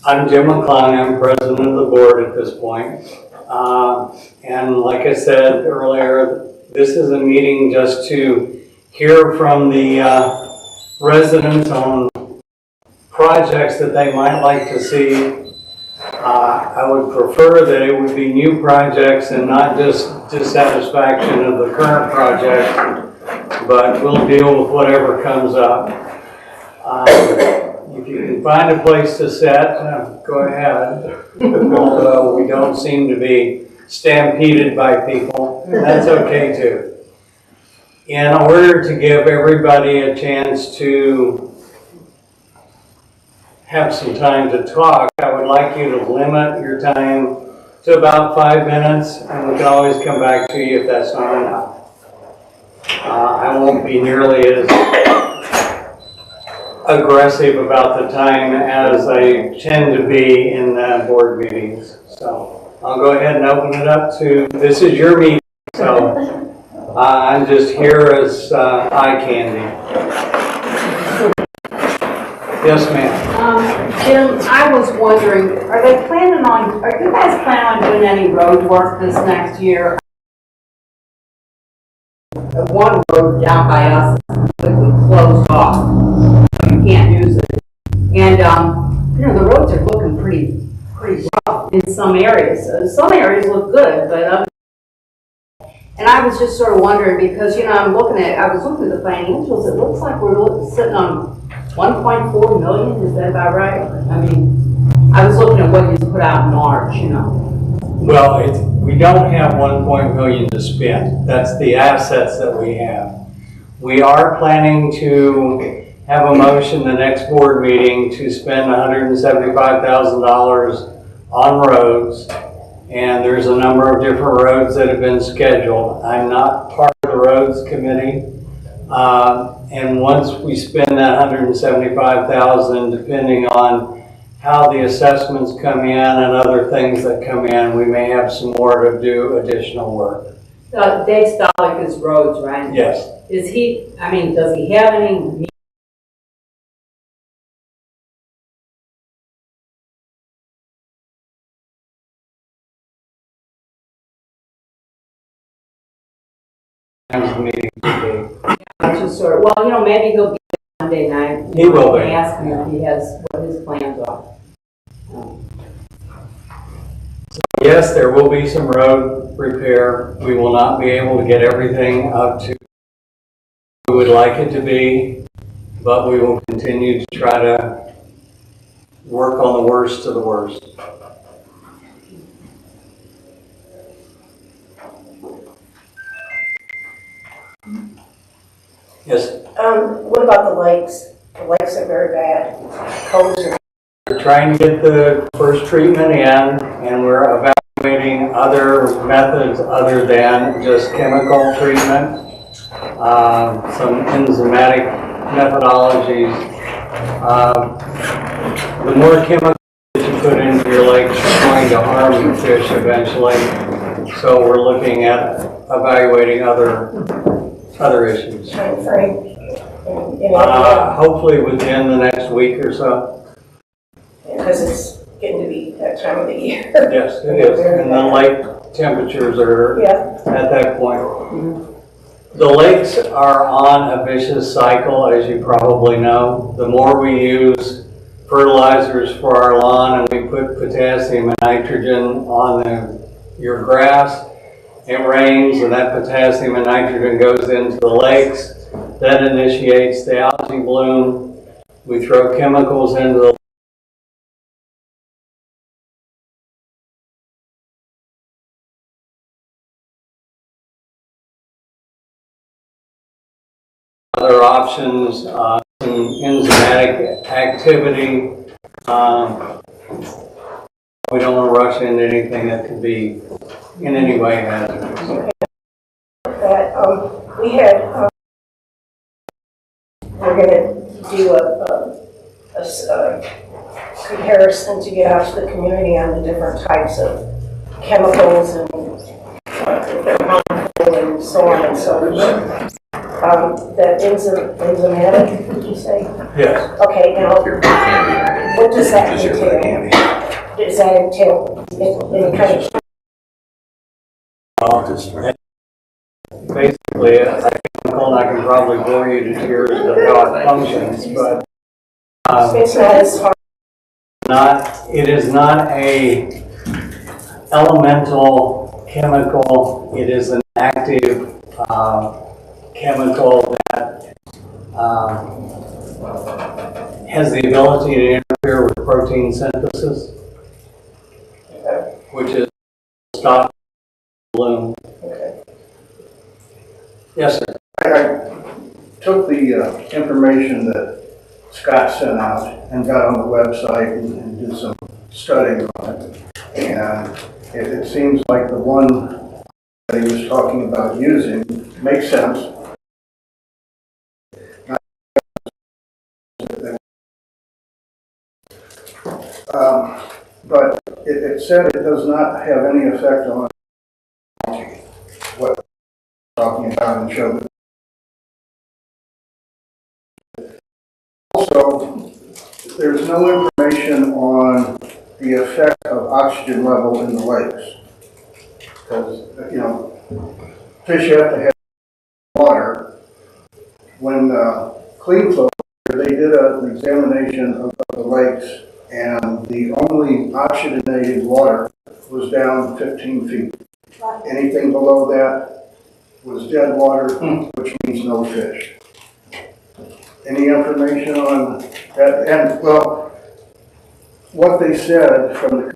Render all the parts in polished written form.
I'm Jim McClung. I'm president of the board at this point. And like I said earlier, this is a meeting just to hear from the residents on projects that they might like to see. I would prefer that it would be new projects and not just dissatisfaction of the current project, but we'll deal with whatever comes up. If you can find a place to sit, go ahead. Although we don't seem to be stampeded by people, that's okay too. In order to give everybody a chance to have some time to talk, I would like you to limit your time to about 5 minutes, and we can always come back to you if that's not enough. I won't be nearly as aggressive about the time as I tend to be in board meetings. So I'll go ahead and open it up to, this is your meeting, so I'm just here as eye candy. Yes, ma'am. Jim, I was wondering, are you guys planning on doing any road work this next year? The one road down by us is completely closed off. You can't use it. And, the roads are looking pretty rough in some areas. Some areas look good, but and I was just sort of wondering because, I was looking at the financials. It looks like we're sitting on 1.4 million. Is that about right? I mean, I was looking at what you put out in March, Well, we don't have 1 million to spend. That's the assets that we have. We are planning to have a motion the next board meeting to spend $175,000 on roads. And there's a number of different roads that have been scheduled. I'm not part of the roads committee. And once we spend that $175,000, depending on how the assessments come in and other things that come in, we may have some more to do additional work. Dave Stolick is roads, right? Yes. Does he have any? Meeting today. Well, maybe he'll be Monday night. He will be. Ask him if he has what his plans are. Yes, there will be some road repair. We will not be able to get everything up to we would like it to be, but we will continue to try to work on the worst of the worst. Yes. What about the lakes? The lakes are very bad. We're trying to get the first treatment in, and we're evaluating other methods other than just chemical treatment. Some enzymatic methodologies. The more chemicals that you put into your lake is going to harm the fish eventually. So we're looking at evaluating other issues. Time frame? Hopefully within the next week or so. Because it's getting to be that time of the year. Yes, it is. And the lake temperatures are at that point. Mm-hmm. The lakes are on a vicious cycle, as you probably know. The more we use fertilizers for our lawn and we put potassium and nitrogen on your grass, it rains and that potassium and nitrogen goes into the lakes. That initiates the algae bloom. We throw chemicals into the other options, some enzymatic activity. We don't want to rush into anything that could be in any way hazardous. We had, we're going to do a comparison to get out to the community on the different types of chemicals and if they're harmful and so on and so forth. That enzymatic, did you say? Yes. Okay, now what does that entail? Does that entail any kind of? Basically, I can probably bore you to tears of how it functions, but It's not as hard. it is not a elemental chemical. It is an active chemical that has the ability to interfere with protein synthesis, which is stop bloom. Okay. Yes, sir. I took the information that Scott sent out and got on the website and did some studying on it. And it seems like the one that he was talking about using makes sense. But it said it does not have any effect on what we're talking about and showed. Also, there's no information on the effect of oxygen level in the lakes. Because, you know, fish have to have water. When Clean Flow, they did an examination of the lakes, and the only oxygenated water was down 15 feet. Anything below that was dead water, which means no fish. Any information on that? And, well, what they said from the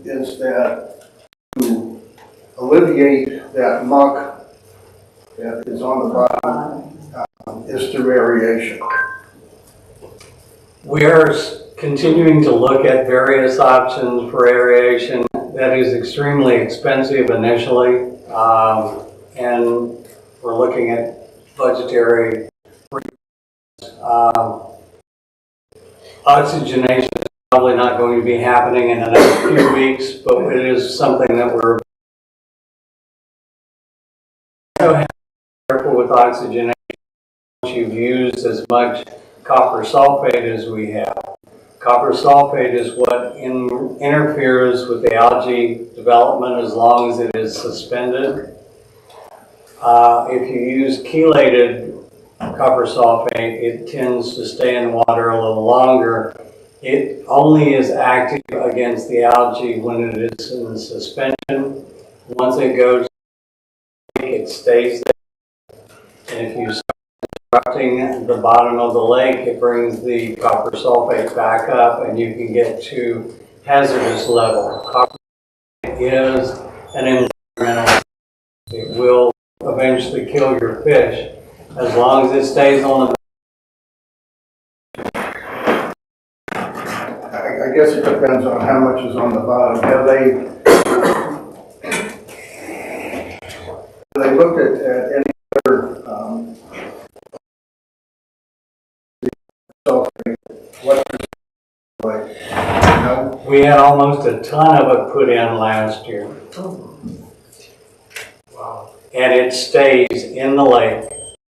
is that to alleviate that muck that is on the bottom is through aeration. We are continuing to look at various options for aeration. That is extremely expensive initially, and we're looking at budgetary. Oxygenation is probably not going to be happening in the next few weeks, but it is something that we're careful with oxygenation. Once you've used as much copper sulfate as we have. Copper sulfate is what interferes with the algae development as long as it is suspended. If you use chelated copper sulfate, it tends to stay in water a little longer. It only is active against the algae when it is in suspension. Once it goes, it stays there. And if you start disrupting the bottom of the lake, it brings the copper sulfate back up and you can get to hazardous level. Copper is an environmental. It will eventually kill your fish. As long as it stays on the. I guess it depends on how much is on the bottom. Have they looked at any other sulfate? What like? No? We had almost a ton of it put in last year. Wow. And it stays in the lake.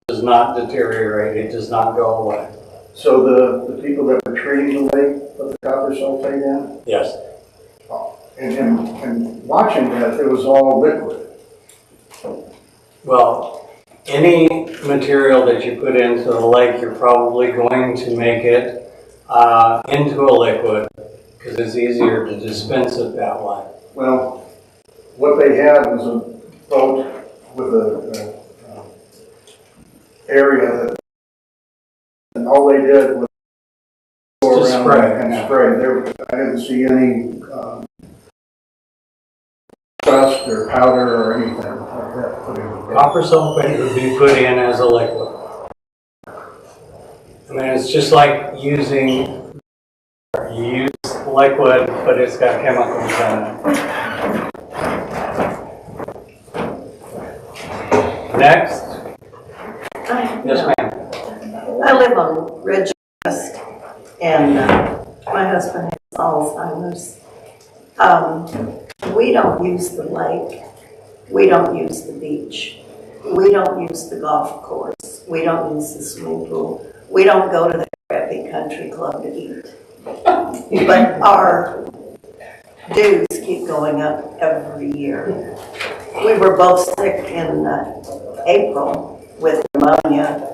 Does not deteriorate, it does not go away. So the people that were treating the lake put the copper sulfate in? Yes. And watching that, it was all liquid. Well, any material that you put into the lake, you're probably going to make it into a liquid because it's easier to dispense it that way. Well, what they had was a boat with a area that, and all they did was go Just around spray. and spray. I didn't see any dust or powder or anything like that put in. Copper sulfate would be put in as a liquid. I mean, it's just like using, you use liquid, but it's got chemicals in it. Next. Yes, ma'am. I live on Ridge West, and my husband has Alzheimer's. We don't use the lake. We don't use the beach. We don't use the golf course. We don't use the swimming pool. We don't go to the crappy country club to eat. But our dues keep going up every year. We were both sick in April with pneumonia.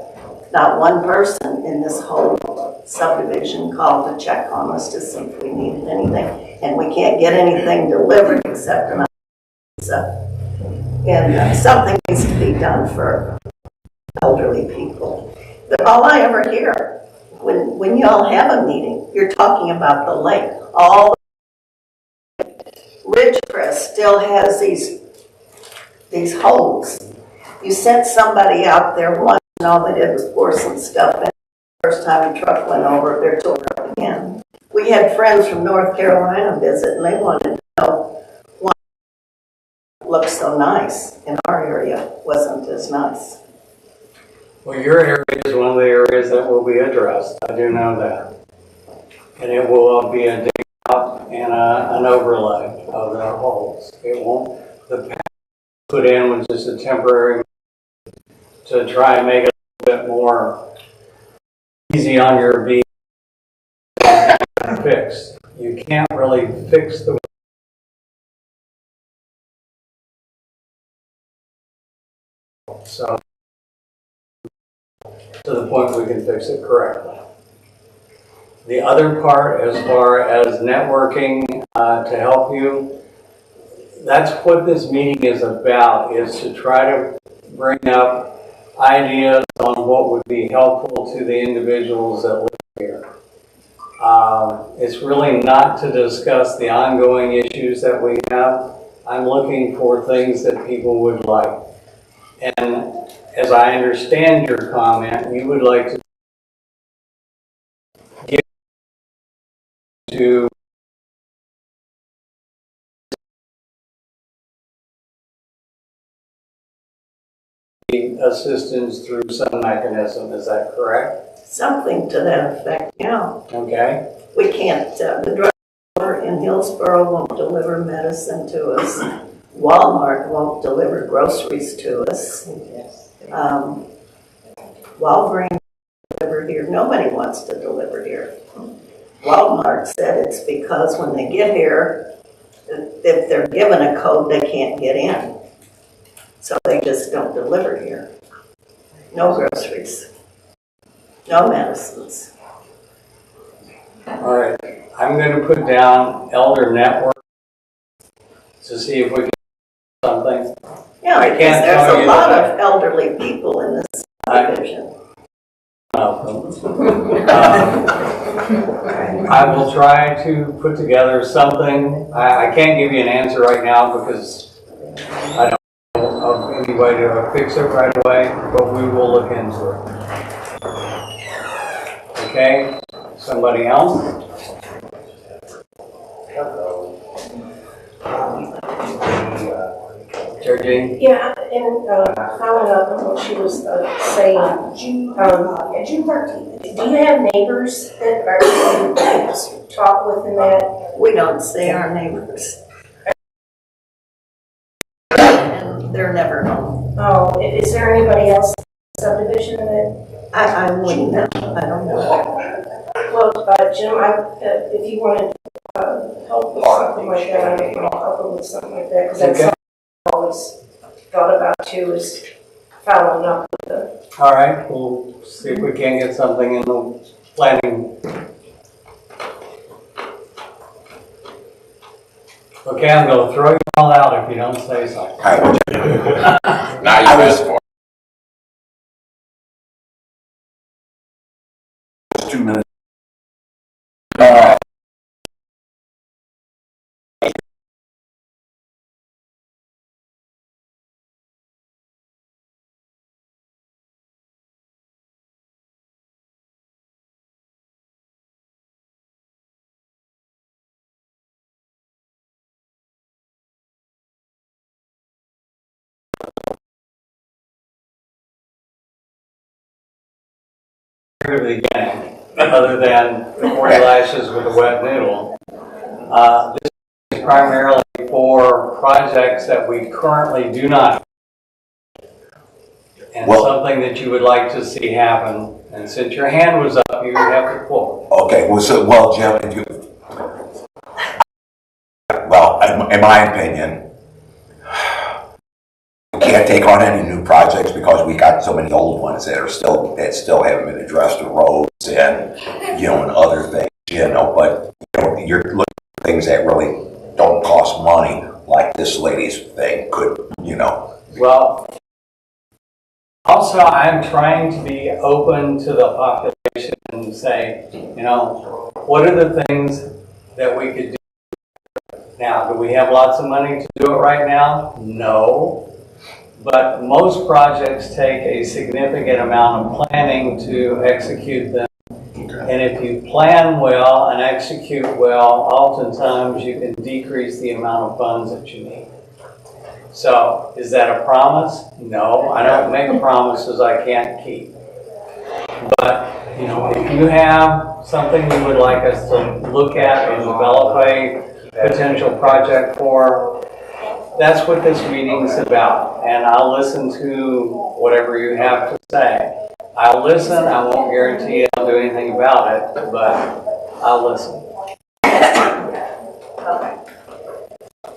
Not one person in this whole subdivision called to check on us to see if we needed anything. And we can't get anything delivered except an pizza. And something needs to be done for elderly people. But all I ever hear, when y'all have a meeting, you're talking about the lake. All Ridgecrest still has these holes. You sent somebody out there once, and all they did was pour some stuff in. First time a truck went over, they're tore up again. We had friends from North Carolina visit, and they wanted to know why it looked so nice in our area. Wasn't as nice. Well, your area is one of the areas that will be addressed. I do know that. And it will be a dig out and an overlay of the holes. It won't, the patch put in was just a temporary to try and make it a little bit more easy on your beat fixed. You can't really fix the so to the point we can fix it correctly. The other part, as far as networking to help you, that's what this meeting is about, is to try to bring up ideas on what would be helpful to the individuals that live here. It's really not to discuss the ongoing issues that we have. I'm looking for things that people would like. And as I understand your comment, you would like to give to assistance through some mechanism. Is that correct? Something to that effect, yeah. Okay. We can't, the drugstore in Hillsborough won't deliver medicine to us. Walmart won't deliver groceries to us. Walgreens won't deliver here. Nobody wants to deliver here. Walmart said it's because when they get here, if they're given a code, they can't get in. So they just don't deliver here. No groceries. No medicines. All right. I'm going to put down Elder Network to see if we can do something. Yeah, I because can't tell there's a you lot that of elderly people in this division. I will try to put together something. I can't give you an answer right now because I don't know of any way to fix it right away, but we will look into it. Okay? Somebody else? Georgine? Yeah, and following up on what she was saying, June 13th, do you have neighbors that are you talk with in that? We don't see our neighbors. And they're never home. Oh, is there anybody else in the subdivision that? I wouldn't know. I don't know. Well, Jim, if you wanted help with something like that, I can help her with something like that, because that's something I've always thought about too, is following up with the. All right, we'll see if we can get something in the planning. Okay, I'm going to throw you all out if you don't say so. Now you asked for it. 2 minutes. To the beginning, other than 40 lashes with a wet noodle. This is primarily for projects that we currently do not have, and Well- something that you would like to see happen And since your hand was up, you have the floor. Okay, well, Jim, if you, well, in my opinion, we can't take on any new projects because we got so many old ones that still haven't been addressed, the roads and, and other things, but, you're looking at things that really don't cost money, like this lady's thing could, Well, also, I'm trying to be open to the population and say, what are the things that we could do? Now, do we have lots of money to do it right now? No. But most projects take a significant amount of planning to execute them. And if you plan well and execute well, oftentimes you can decrease the amount of funds that you need. So, is that a promise? No, I don't make promises I can't keep. But, if you have something you would like us to look at and develop a potential project for, that's what this meeting is about. And I'll listen to whatever you have to say. I'll listen, I won't guarantee I'll do anything about it, but I'll listen.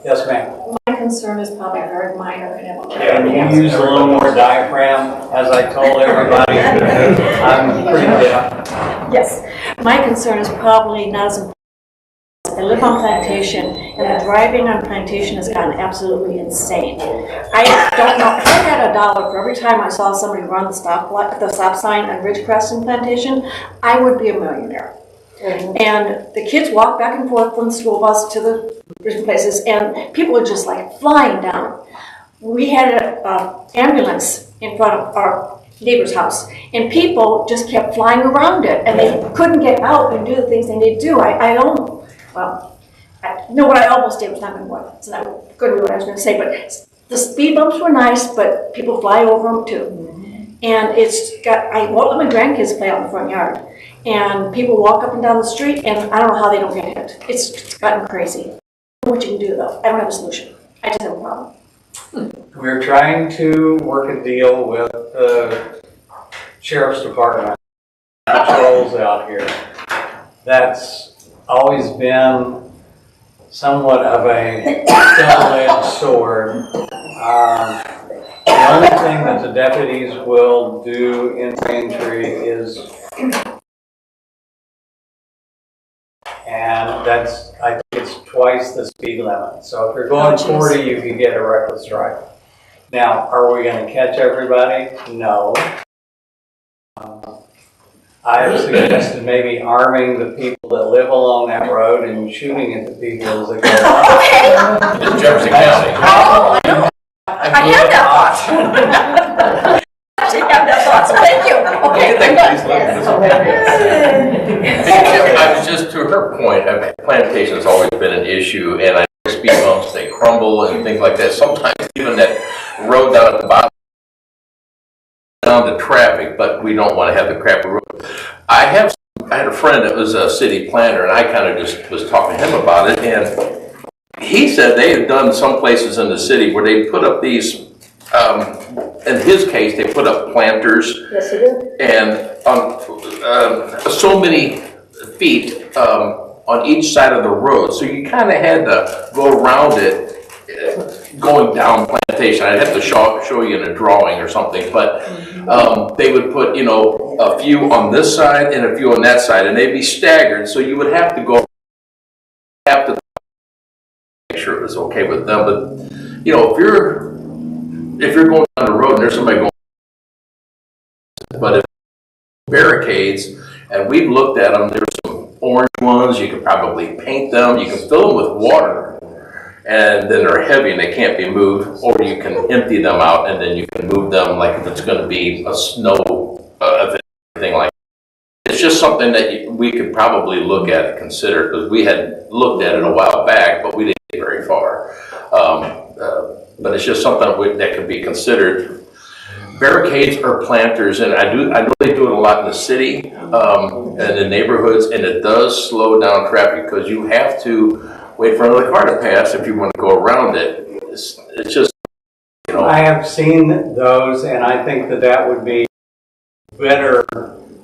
Yes, ma'am. My concern is probably very minor and Can you use a little more diaphragm? As I told everybody, I'm pretty deaf. Yes, my concern is probably not as important. I live on Plantation, and the driving on Plantation has gotten absolutely insane. I don't know, if I had $1 for every time I saw somebody run the stop sign on Ridgecrest and Plantation, I would be a millionaire. And the kids walk back and forth from the school bus to the different places, and people are just like flying down. We had an ambulance in front of our neighbor's house, and people just kept flying around it, and they couldn't get out and do the things they need to do. I know what I almost did was not going to, it's not going to be what I was going to say, but the speed bumps were nice, but people fly over them too. And I won't let my grandkids play out in the front yard. And people walk up and down the street, and I don't know how they don't get hit. It's gotten crazy. I don't know what you can do, though. I don't have a solution. I just have a problem. We're trying to work a deal with the sheriff's department, patrols out here. That's always been somewhat of a double-edged sword. The only thing that the deputies will do in entry is, and I think it's twice the speed limit. So if you're going 40, you can get a reckless drive. Now, are we going to catch everybody? No. I have suggested maybe arming the people that live along that road and shooting at the people as they go by. in Jefferson County. Oh, I know. I had that thought. I had that thought, so thank you. Okay, I was just, to her point, plantation has always been an issue, and I know speed bumps, they crumble and things like that. Sometimes even that road down at the bottom, down to traffic, but we don't want to have the crappy road. I had a friend that was a city planner, and I kind of just was talking to him about it, and he said they had done some places in the city where they put up these, in his case, they put up planters. Yes, it is. And on so many feet on each side of the road. So you kind of had to go around it going down Plantation. I'd have to show you in a drawing or something, but they would put, a few on this side and a few on that side, and they'd be staggered. So you would have to go, make sure it was okay with them. But, if you're going down the road and there's somebody going, but if barricades, and we've looked at them, there's some orange ones, you could probably paint them, you can fill them with water, and then they're heavy and they can't be moved, or you can empty them out and then you can move them like if it's going to be a snow event, anything like that. It's just something that we could probably look at and consider, because we had looked at it a while back, but we didn't get very far. But it's just something that could be considered. Barricades or planters, and I know they do it a lot in the city and in neighborhoods, and it does slow down traffic because you have to wait for another car to pass if you want to go around it. It's just, I have seen those, and I think that would be better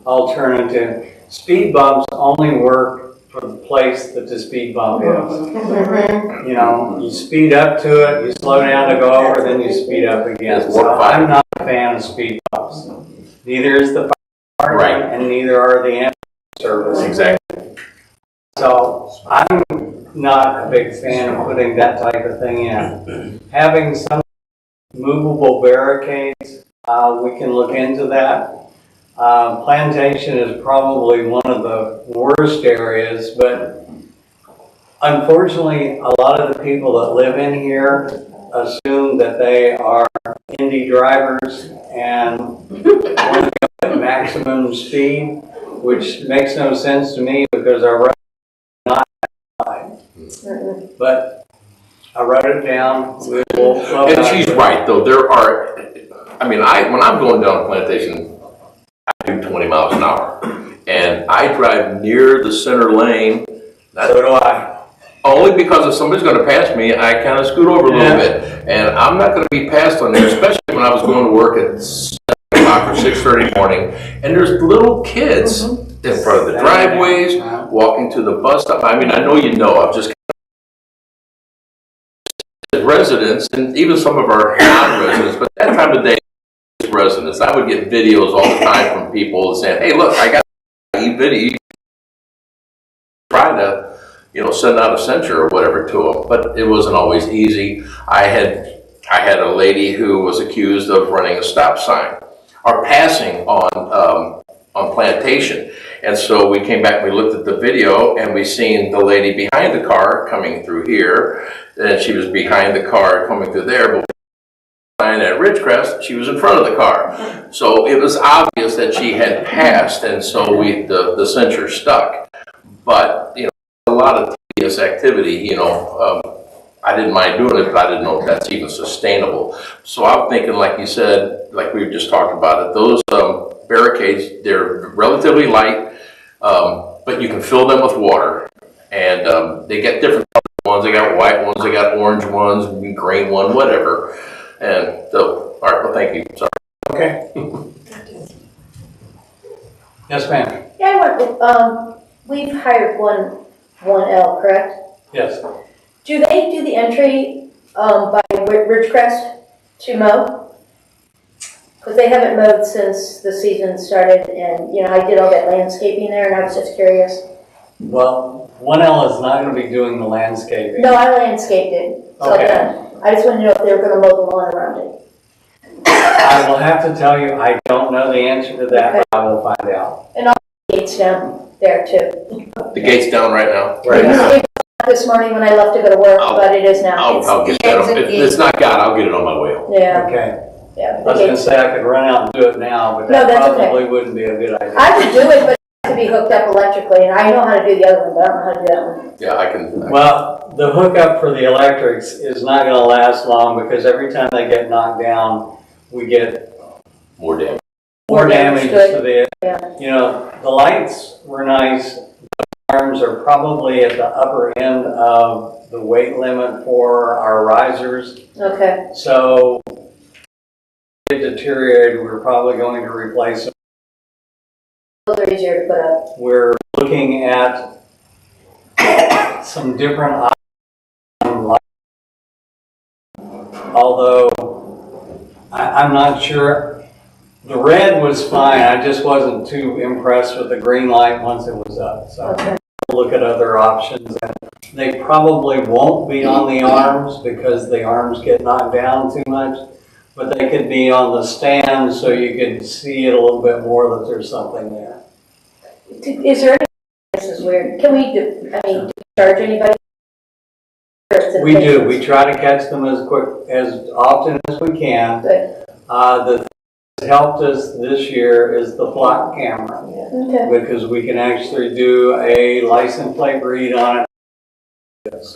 alternative. Speed bumps only work for the place that the speed bump is. You know, you speed up to it, you slow down to go over, then you speed up again. It's So more fun. I'm not a fan of speed bumps. Neither is the fire Right. department, and neither are the ambulance service. Exactly. So I'm not a big fan of putting that type of thing in. Having some movable barricades, we can look into that. Plantation is probably one of the worst areas, but unfortunately, a lot of the people that live in here assume that they are indie drivers and want to go at maximum speed, which makes no sense to me because our road is not high. But I wrote it down. We will flow And out. she's right, though, there are, I mean, when I'm going down Plantation, I do 20 miles an hour, and I drive near the center lane. So do I. Only because if somebody's gonna pass me, I kind of scoot over a little bit. And I'm not gonna be passed on there, especially when I was going to work at 7 o'clock or 6:30 in the morning. And there's little kids in front of the driveways, walking to the bus stop. I mean, I know you know, I've just residents, and even some of our non-residents, but that time of day, residents, I would get videos all the time from people saying, hey, look, I got a video. Try to, send out a censure or whatever to them, but it wasn't always easy. I had a lady who was accused of running a stop sign or passing on Plantation. And so we came back and we looked at the video and we seen the lady behind the car coming through here, and she was behind the car coming through there, but at Ridgecrest, she was in front of the car. So it was obvious that she had passed, and so the censure stuck. But, a lot of tedious activity, I didn't mind doing it, but I didn't know if that's even sustainable. So I'm thinking, like you said, like we just talked about it, those barricades, they're relatively light, but you can fill them with water. And they get different ones. They got white ones, they got orange ones, green one, whatever. And so, all right, well, thank you. Sorry. Okay. Yes, ma'am. Yeah, we've hired one L, correct? Yes. Do they do the entry by Ridgecrest to mow? Because they haven't mowed since the season started, and I did all that landscaping there, and I was just curious. Well, 1L is not going to be doing the landscaping. No, I landscaped it. So Okay. I just wanted to know if they were going to mow the lawn around it. I will have to tell you, I don't know the answer to that, but I will find out. Gates down there too. The gate's down right now. Right now. It was this morning when I left to go to work, but it is now. I'll get that. If it's not got, I'll get it on my way home. Yeah, Okay. yeah. I was going to say I could run out and do it now, but No, that that's okay. probably wouldn't be a good idea. I could do it, but it has to be hooked up electrically, and I know how to do the other one, but I don't know how to do that one. Yeah, I can. Well, the hookup for the electrics is not going to last long because every time they get knocked down, we get More damage. more damage to the, Yeah. the lights were nice. The arms are probably at the upper end of the weight limit for our risers. Okay, So it deteriorated, we're probably going to replace them. those are easier to put up. We're looking at some different options, although I'm not sure. The red was fine, I just wasn't too impressed with the green light once it was up. So Okay. we'll look at other options. And they probably won't be on the arms because the arms get knocked down too much, but they could be on the stand so you can see it a little bit more that there's something there. Is there any, this is weird, can we, do you charge anybody? Or is it We do. patients? We try to catch them as often as we can. Good, The thing that helped us this year is the flock camera okay, because we can actually do a license plate read on it.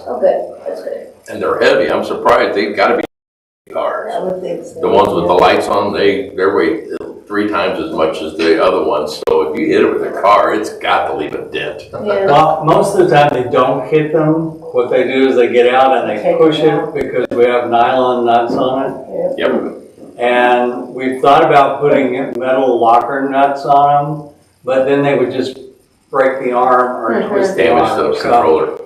oh good, that's good. And they're heavy. I'm surprised. They've got to be cars. I would think so. The ones with the lights on, they're weight 3 times as much as the other ones. So if you hit it with a car, it's got to leave a dent. Yeah, Well, most of the time they don't hit them. What they do is they get out and they push it because we have nylon nuts on it. Yep. And we've thought about putting metal locker nuts on them, but then they would just break the arm or twist the Damage arm. the So, controller.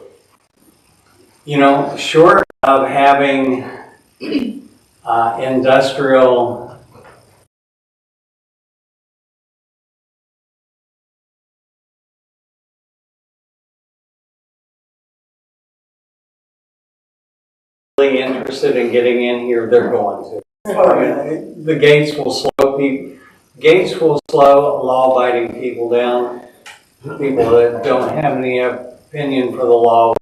you know, short of having industrial really interested in getting in here, they're going to. I mean, the gates will slow law-abiding people down. People that don't have any opinion for the law,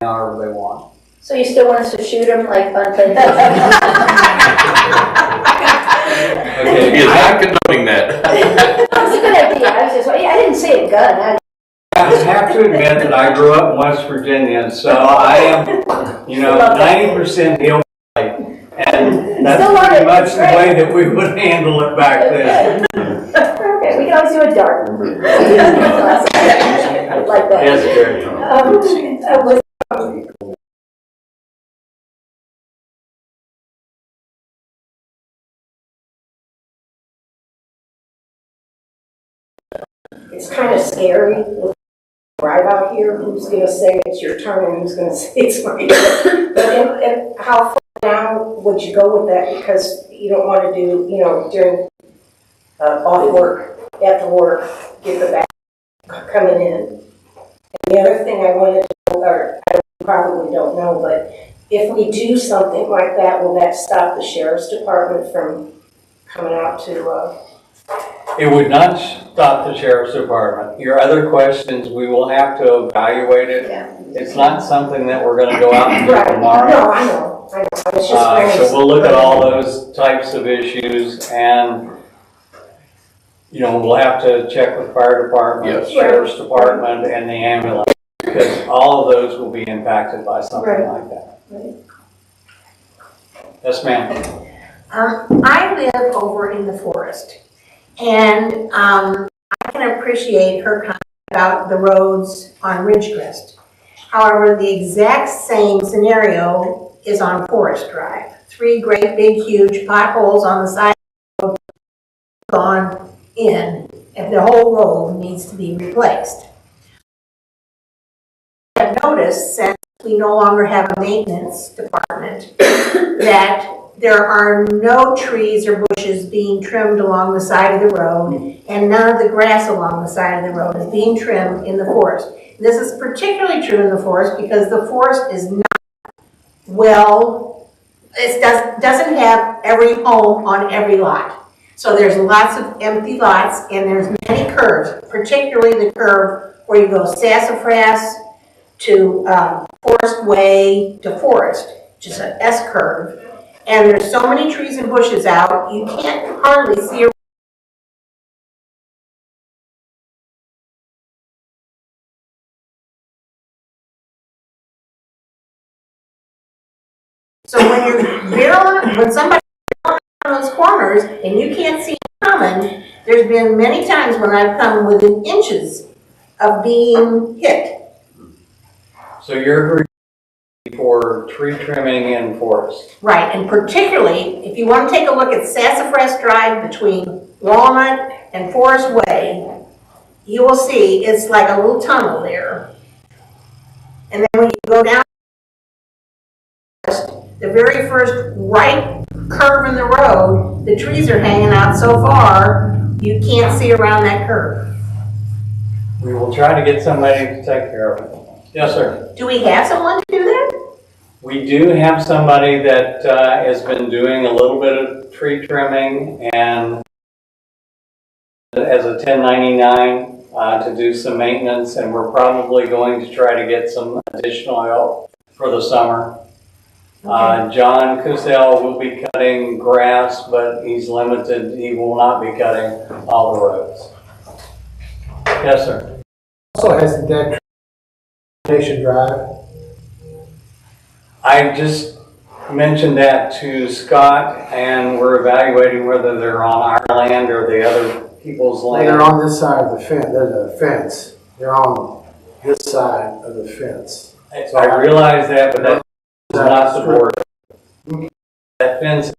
however they want. So you still want us to shoot them like on plantation? Okay, He is not condoning that. That's a good idea. I didn't say a gun. I have to admit that I grew up in West Virginia, so I am, 90% hillbilly. And that's Still love pretty it. much It's the great. way that we would handle it back then. Okay, we can always do a dart. I like that. Yes, Jerry. It's kind of scary. Drive out here, who's gonna say it's your turn and who's gonna say it's my turn? But and how far down would you go with that? Because you don't want to do, during off work, after work, get the back coming in. And the other thing I wanted to know, or I probably don't know, but if we do something like that, will that stop the sheriff's department from coming out to, It would not stop the sheriff's department. Your other questions, we will have to evaluate it. Yeah. It's not something that we're gonna go out and do right, tomorrow. no, I know, I was just So we'll look at all those types of issues and, we'll have to check with fire department, Yes. sheriff's department, and the ambulance. Because all of those will be impacted by something Right. like that. Yes, ma'am. I live over in the forest, and I can appreciate her comment about the roads on Ridgecrest. However, the exact same scenario is on Forest Drive. 3 great big huge potholes on the side of the road gone in, and the whole road needs to be replaced. I've noticed, since we no longer have a maintenance department, that there are no trees or bushes being trimmed along the side of the road, and none of the grass along the side of the road is being trimmed in the forest. This is particularly true in the forest because the forest is not doesn't have every home on every lot. So there's lots of empty lots, and there's many curves, particularly the curve where you go Sassafras to Forest Way to Forest, which is an S curve. And there's so many trees and bushes out, you can't hardly see a. So when somebody's on those corners and you can't see it coming, there's been many times when I've come within inches of being hit. So you're agreeing for tree trimming and forest. Right, and particularly, if you want to take a look at Sassafras Drive between Walnut and Forest Way, you will see it's like a little tunnel there. And then when you go down the very first right curve in the road, the trees are hanging out so far, you can't see around that curve. We will try to get somebody to take care of it. Yes, sir. Do we have someone to do that? We do have somebody that has been doing a little bit of tree trimming and as a 1099 to do some maintenance, and we're probably going to try to get some additional help for the summer. John Cusell will be cutting grass, but he's limited. He will not be cutting all the roads. Yes, sir. Also has the deck Nation Drive. I just mentioned that to Scott, and we're evaluating whether they're on our land or the other people's land. They're on this side of the fence. There's a fence. They're on this side of the fence. I realize that, but that's not the border. That fence.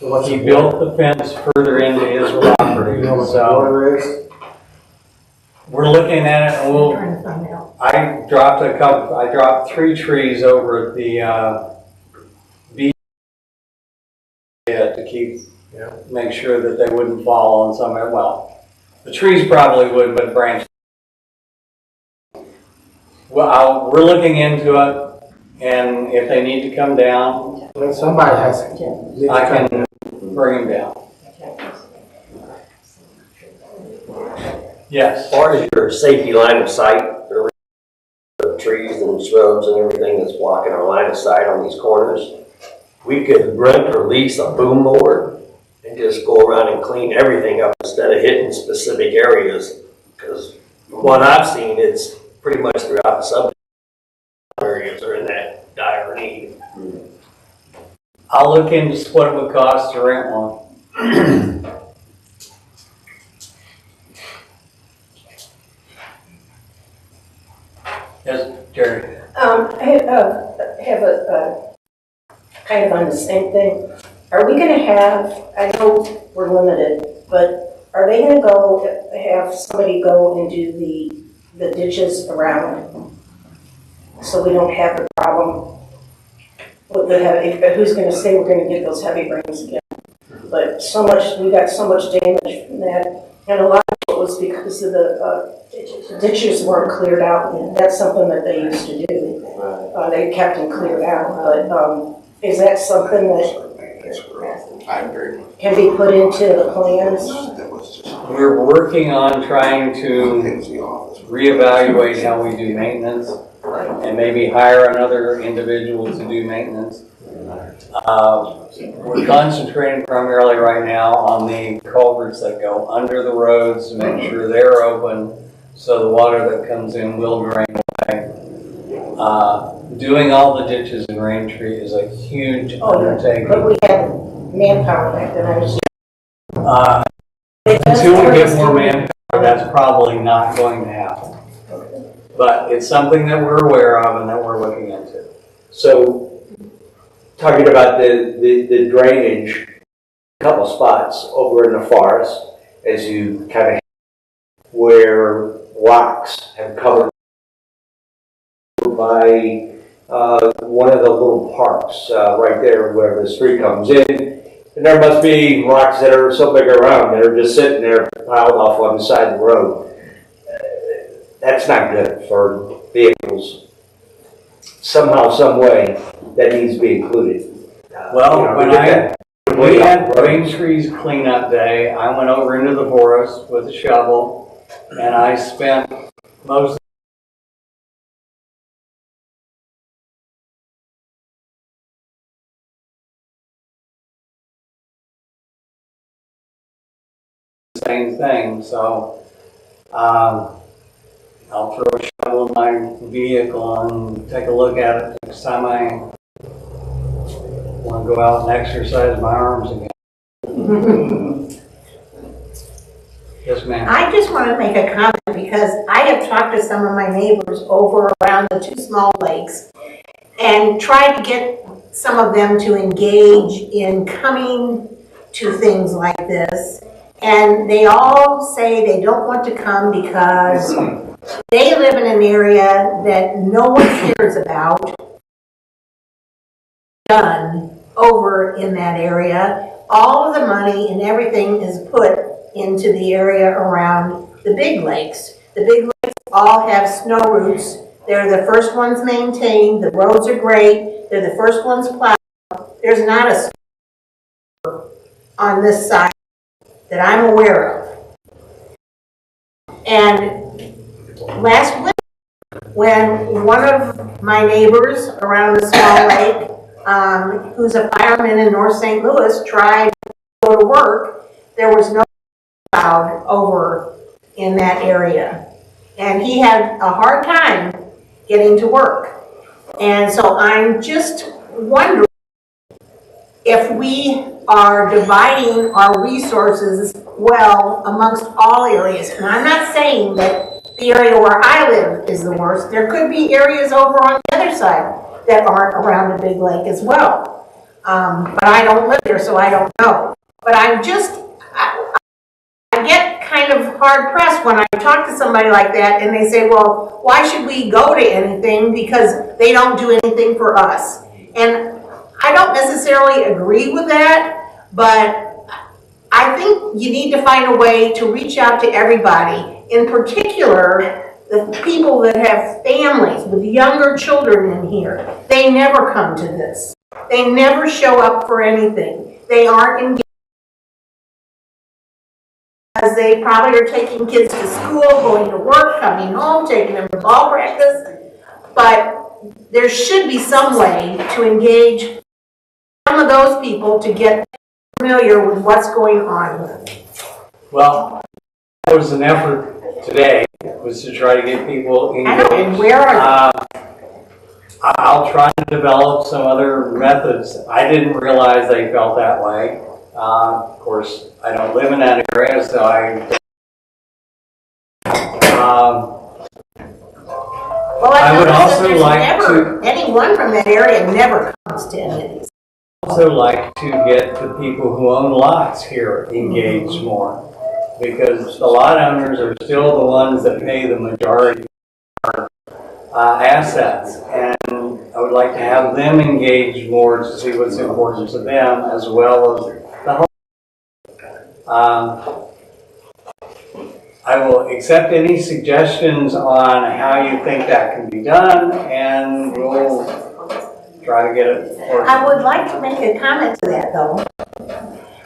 So what's He the built the fence further into his property, You know what the so border is? we're looking at it, and Trying to find out. I dropped 3 trees over at the, beach to keep, Yeah. make sure that they wouldn't fall on some, well, the trees probably would, but branches. Well, we're looking into it, and if they need to come down, Well, somebody has to. I can bring them down. Yes. As far as your safety line of sight, there are trees and shrubs and everything that's blocking our line of sight on these corners. We could rent or lease a boom board and just go around and clean everything up instead of hitting specific areas. Because what I've seen, it's pretty much throughout the sub areas are in that dire need. I'll look into what it would cost to rent one. Yes, Jerry. I have a kind of on the same thing. Are we gonna have, I know we're limited, but are they gonna go, have somebody go and do the ditches around? So we don't have the problem with the heavy, who's gonna say we're gonna get those heavy rains again? But so much, we got so much damage from that, and a lot of it was because of the ditches weren't cleared out, and that's something that they used to do. They kept them cleared out, but is that something that can be put into the plans? We're working on trying to reevaluate how we do maintenance and maybe hire another individual to do maintenance. We're concentrating primarily right now on the culverts that go under the roads to make sure they're open so the water that comes in will drain away. Doing all the ditches in Raintree is a huge undertaking. But we have manpower back then, I was. Until we get more manpower, that's probably not going to happen. But it's something that we're aware of and that we're looking into. So, talking about the drainage, a couple spots over in the forest, as you kind of where rocks have covered by one of the little parks right there where the street comes in. And there must be rocks that are so big around that are just sitting there piled off on the side of the road. That's not good for vehicles. Somehow, some way, that needs to be included. Well, we had Raintree's cleanup day, I went over into the forest with a shovel and I spent most same thing, so I'll throw a shovel in my vehicle and take a look at it next time I want to go out and exercise my arms again. Yes, ma'am. I just want to make a comment because I have talked to some of my neighbors over around the 2 small lakes and tried to get some of them to engage in coming to things like this. And they all say they don't want to come because they live in an area that no one cares about. Done over in that area. All of the money and everything is put into the area around the big lakes. The big lakes all have snow routes. They're the first ones maintained. The roads are great. They're the first ones plowed. There's not a snow on this side that I'm aware of. And last winter, when one of my neighbors around the small lake, who's a fireman in North St. Louis, tried to go to work, there was no cloud over in that area. And he had a hard time getting to work. And so I'm just wondering if we are dividing our resources well amongst all areas. And I'm not saying that the area where I live is the worst. There could be areas over on the other side that aren't around a big lake as well. But I don't live there, so I don't know. But I get kind of hard pressed when I talk to somebody like that and they say, well, why should we go to anything because they don't do anything for us? And I don't necessarily agree with that, but I think you need to find a way to reach out to everybody, in particular, the people that have families with younger children in here. They never come to this. They never show up for anything. They aren't engaged because they probably are taking kids to school, going to work, coming home, taking them to ball practice. But there should be some way to engage some of those people to get familiar with what's going on. Well, that was an effort today, was to try to get people engaged. I know, and where are I'll try to develop some other methods. I didn't realize they felt that way. Of course, I don't live in that area, so I would also like to anyone from that area never comes to any of these. also like to get the people who own lots here engaged more, because the lot owners are still the ones that pay the majority of our assets, and I would like to have them engaged more to see what's important to them as well as the home. I will accept any suggestions on how you think that can be done, and we'll try to get it working. I would like to make a comment to that, though.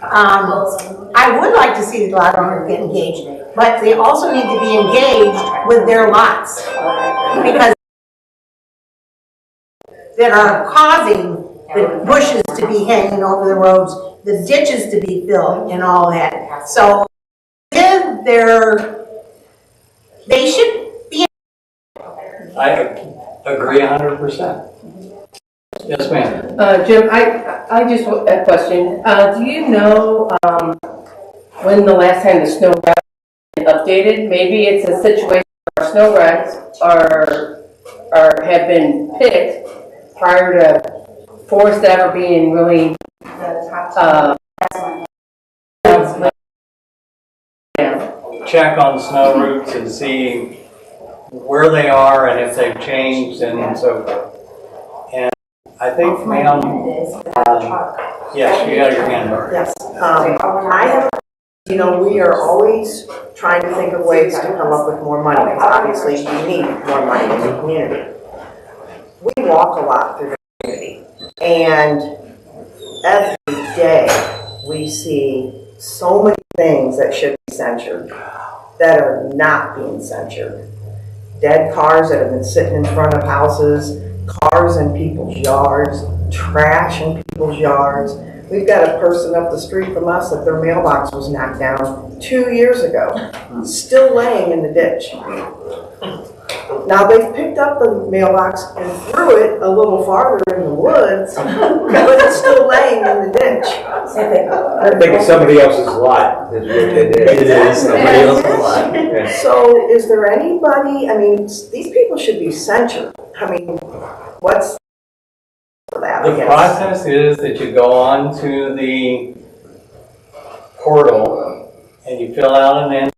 I would like to see the lot owners get engaged, but they also need to be engaged with their lots, because that are causing the bushes to be hanging over the roads, the ditches to be filled, and all that. So, they should be. I agree 100%. Yes, ma'am. Jim, I just have a question. Do you know when the last time the snow recs been updated? Maybe it's a situation where snow recs have been picked prior to forest ever being really Check on snow routes and see where they are and if they've changed and so forth. And I think, ma'am, yes, you got your hand up. Yes, I have, we are always trying to think of ways to come up with more money, because obviously we need more money in the community. We walk a lot through the community, and every day we see so many things that should be censured that are not being censured. Dead cars that have been sitting in front of houses, cars in people's yards, trash in people's yards. We've got a person up the street from us that their mailbox was knocked down 2 years ago, still laying in the ditch. Now they've picked up the mailbox and threw it a little farther in the woods, but it's still laying in the ditch. I think it's somebody else's lot. It is somebody else's lot. Yeah. So is there anybody, these people should be censured. What's for that, I The guess? process is that you go on to the portal and you fill out an incident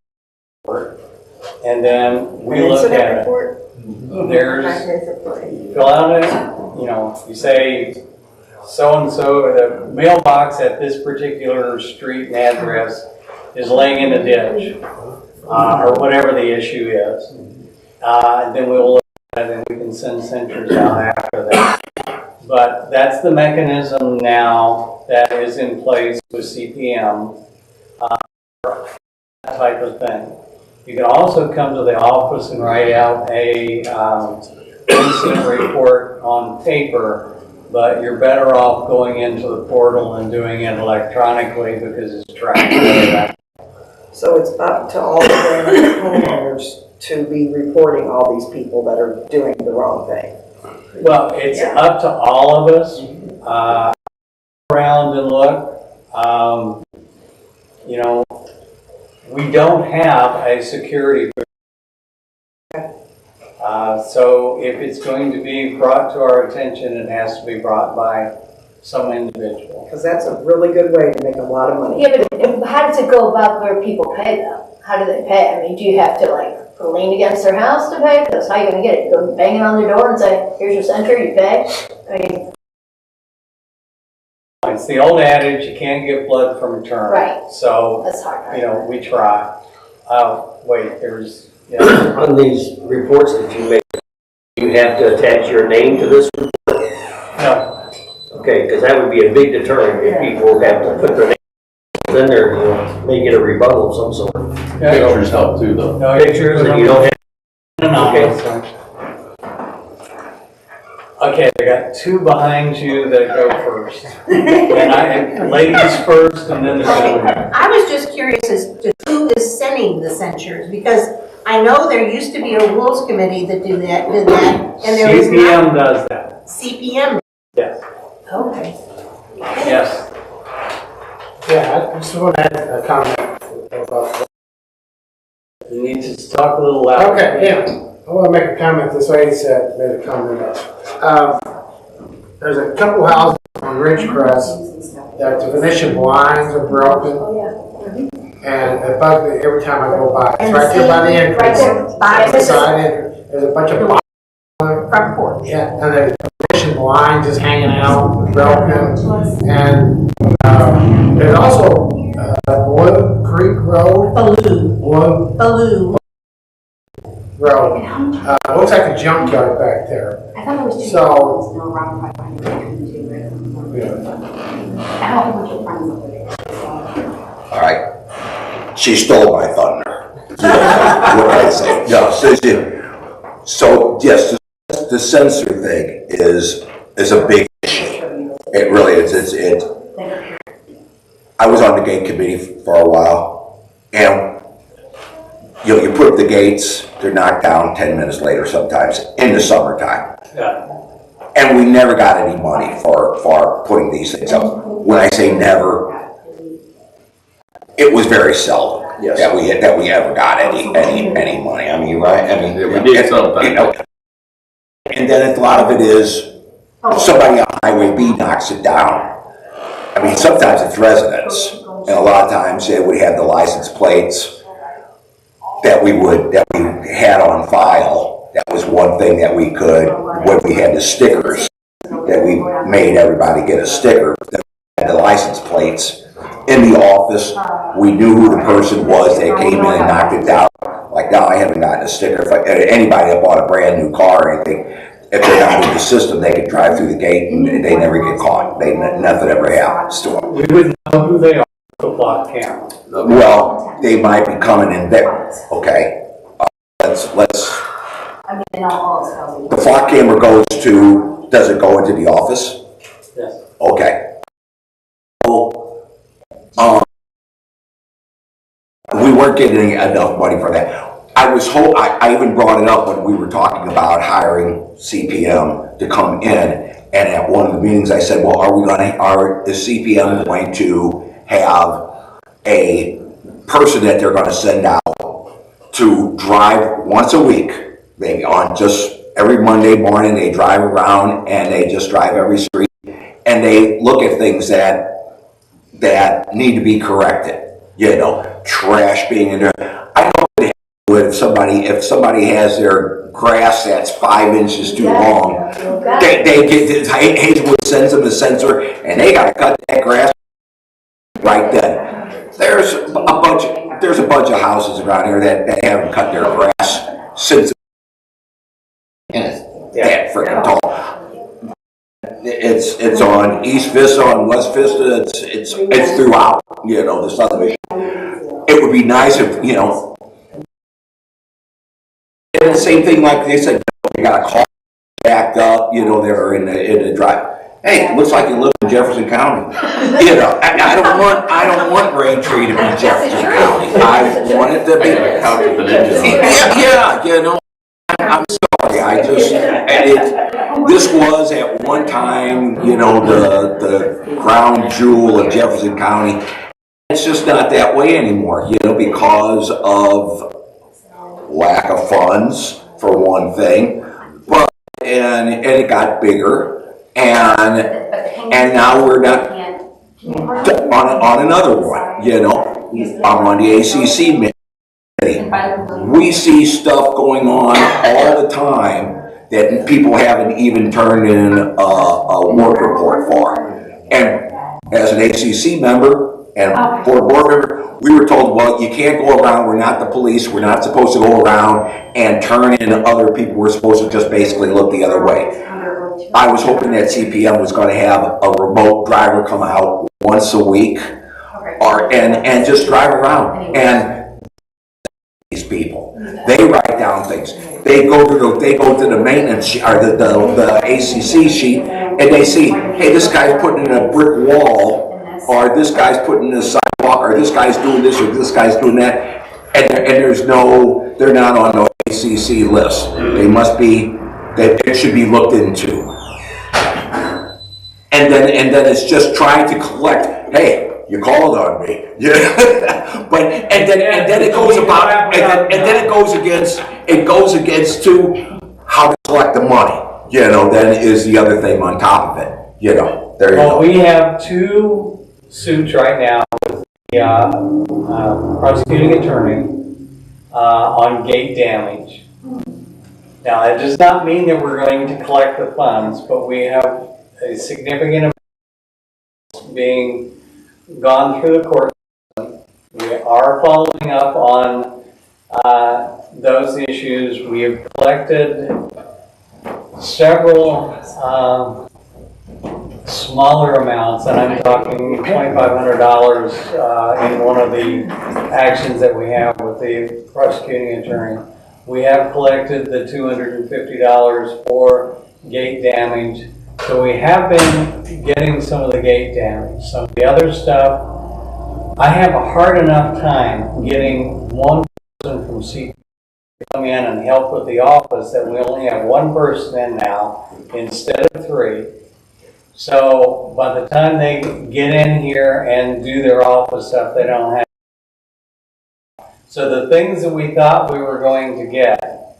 report, and then we look at it. You fill out you say so-and-so, the mailbox at this particular street and address is laying in a ditch, or whatever the issue is. And then we'll look at it and we can send censures out after that. But that's the mechanism now that is in place with CPM, that type of thing. You can also come to the office and write out a incident report on paper, but you're better off going into the portal and doing it electronically because it's tracked. So it's up to all the homeowners to be reporting all these people that are doing the wrong thing. Well, it's up to all of us. Around and look. We don't have a security. So if it's going to be brought to our attention, it has to be brought by some individual. Because that's a really good way to make a lot of money. Yeah, but how does it go about where people pay though? How do they pay? I mean, do you have to like lean against their house to pay? Because how are you gonna get it? You go banging on their door and say, here's your center, you pay? I mean, It's the old adage, you can't get blood from a turnip. Right. So, that's hard. you know, we try. Wait, there's, yeah. On these reports that you make, you have to attach your name to this report? No. Okay, because that would be a big deterrent if people have to put their name in there, you know, may get a rebuttal of some sort. Pictures help too, though. No, Pictures that you don't have. Okay. Okay, I got two behind you that go first. And ladies first and then the gentlemen. I was just curious as to who is sending the censures, because I know there used to be a rules committee that did that, and there is CPM not. does that. CPM, Yes. okay. Yes. Yeah, I just want to add a comment about. You need to talk a little louder. Okay, yeah. I want to make a comment. This lady said, made a comment about. There's a couple houses on Ridgecrest that the Venetian blinds are broken. And it bugs me every time I go by. It's right there by the entrance. Right there, by the Side entrance. There's a bunch of blinds. front porch. Yeah, and there's Venetian blinds just hanging out, broken. And there's also Blue Creek Road. Baloo. Road. Looks like a junkyard back there. I thought it was two. So- No, around 500 between the two, right? Yeah. I have a bunch of friends over there. All right. She stole my thunder. What can I say? No, so yes, the censor thing is a big issue. It really is. I was on the gate committee for a while, and you put up the gates, they're knocked down 10 minutes later sometimes in the summertime. Yeah. And we never got any money for putting these things up. When I say never, it was very seldom that we ever got any money. I mean, right? I mean, Yeah, we did sometimes. You know, and then a lot of it is somebody on Highway B knocks it down. I mean, sometimes it's residents, and a lot of times they would have the license plates that we had on file. That was one thing that we could, when we had the stickers, that we made everybody get a sticker, that had the license plates. In the office, we knew who the person was that came in and knocked it down. Like now I haven't gotten a sticker. If anybody that bought a brand new car or anything, if they're not in the system, they could drive through the gate and they never get caught. Nothing ever happens to them. We wouldn't know who they are with the block camera. Well, they might be coming in there. Okay, let's. I mean, all houses. The flock camera does it go into the office? Yes. Okay. So, we weren't getting enough money for that. I even brought it up when we were talking about hiring CPM to come in, and at one of the meetings I said, well, is CPM going to have a person that they're gonna send out to drive once a week, maybe on just every Monday morning, they drive around and they just drive every street and they look at things that need to be corrected. You know, trash being in there. I know if somebody has their grass that's 5 inches too long, Hazelwood sends them a sensor and they gotta cut that grass right then. There's a bunch of houses around here that haven't cut their grass since, and it's that freaking tall. It's on East Vista, on West Vista, it's throughout, you know, the subdivision. It would be nice if, you know, and the same thing like they said, you got a car backed up, you know, they're in the drive. Hey, it looks like you live in Jefferson County. You know, I don't want Braintree to be Jefferson County. I want it to be County Peninsula. Yeah, you know, I'm sorry. This was at one time, you know, the crown jewel of Jefferson County. It's just not that way anymore, you know, because of lack of funds, for one thing, and it got bigger, and And now we're not on another one, you know. I'm on the ACC committee. We see stuff going on all the time that people haven't even turned in a work report for. And as an ACC member and board member, we were told, well, you can't go around, we're not the police, we're not supposed to go around and turn in other people, we're supposed to just basically look the other way. I was hoping that CPM was gonna have a remote driver come out once a week and just drive around. And these people, they write down things. They go to the maintenance sheet, or the ACC sheet, and they see, hey, this guy's putting in a brick wall, or this guy's putting in a sidewalk, or this guy's doing this, or this guy's doing that, and they're not on the ACC list. They must be, it should be looked into. And then it's just trying to collect, hey, you called on me. Yeah. But and then it goes about and then it goes against to how to collect the money. You know, then is the other thing on top of it. You know, there you go. We have 2 suits right now with the prosecuting attorney on gate damage. Now, that does not mean that we're going to collect the funds, but we have a significant amount being gone through the court system. We are following up on those issues. We have collected several smaller amounts, and I'm talking $2,500 in one of the actions that we have with the prosecuting attorney. We have collected the $250 for gate damage. So we have been getting some of the gate damage. Some of the other stuff, I have a hard enough time getting one person from CPM to come in and help with the office that we only have one person in now instead of 3. So by the time they get in here and do their office stuff, they don't have. So the things that we thought we were going to get,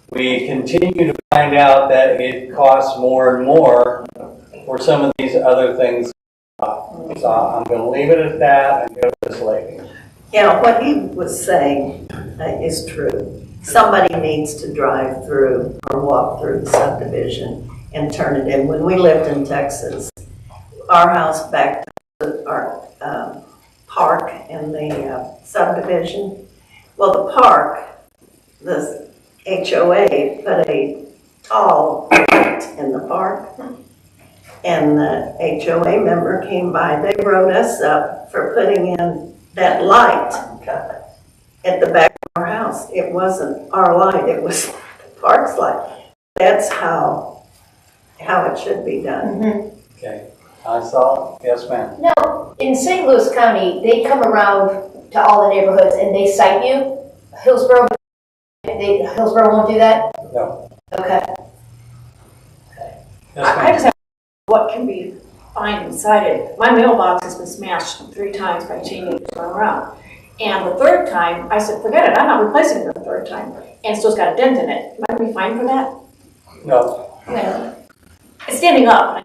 we continue to find out that it costs more and more for some of these other things. So I'm going to leave it at that and go to this lady. You know, what he was saying is true. Somebody needs to drive through or walk through the subdivision and turn it in. When we lived in Texas, our house backed to our park in the subdivision. Well, the park, the HOA put a tall light in the park, and the HOA member came by. They wrote us up for putting in that light at the back of our house. It wasn't our light, it was the park's light. That's how it should be done. Okay, I saw, yes ma'am. Now, in St. Louis County, they come around to all the neighborhoods and they cite you. Hillsborough won't do that? No. Okay. Yes, I just have what can be fined and cited. My mailbox has been smashed 3 times by teenagers going around. And the 3rd time, I said, forget it, I'm not replacing it the 3rd time. And still got a dent in it. Am I going to be fined for that? No. No. It's standing up.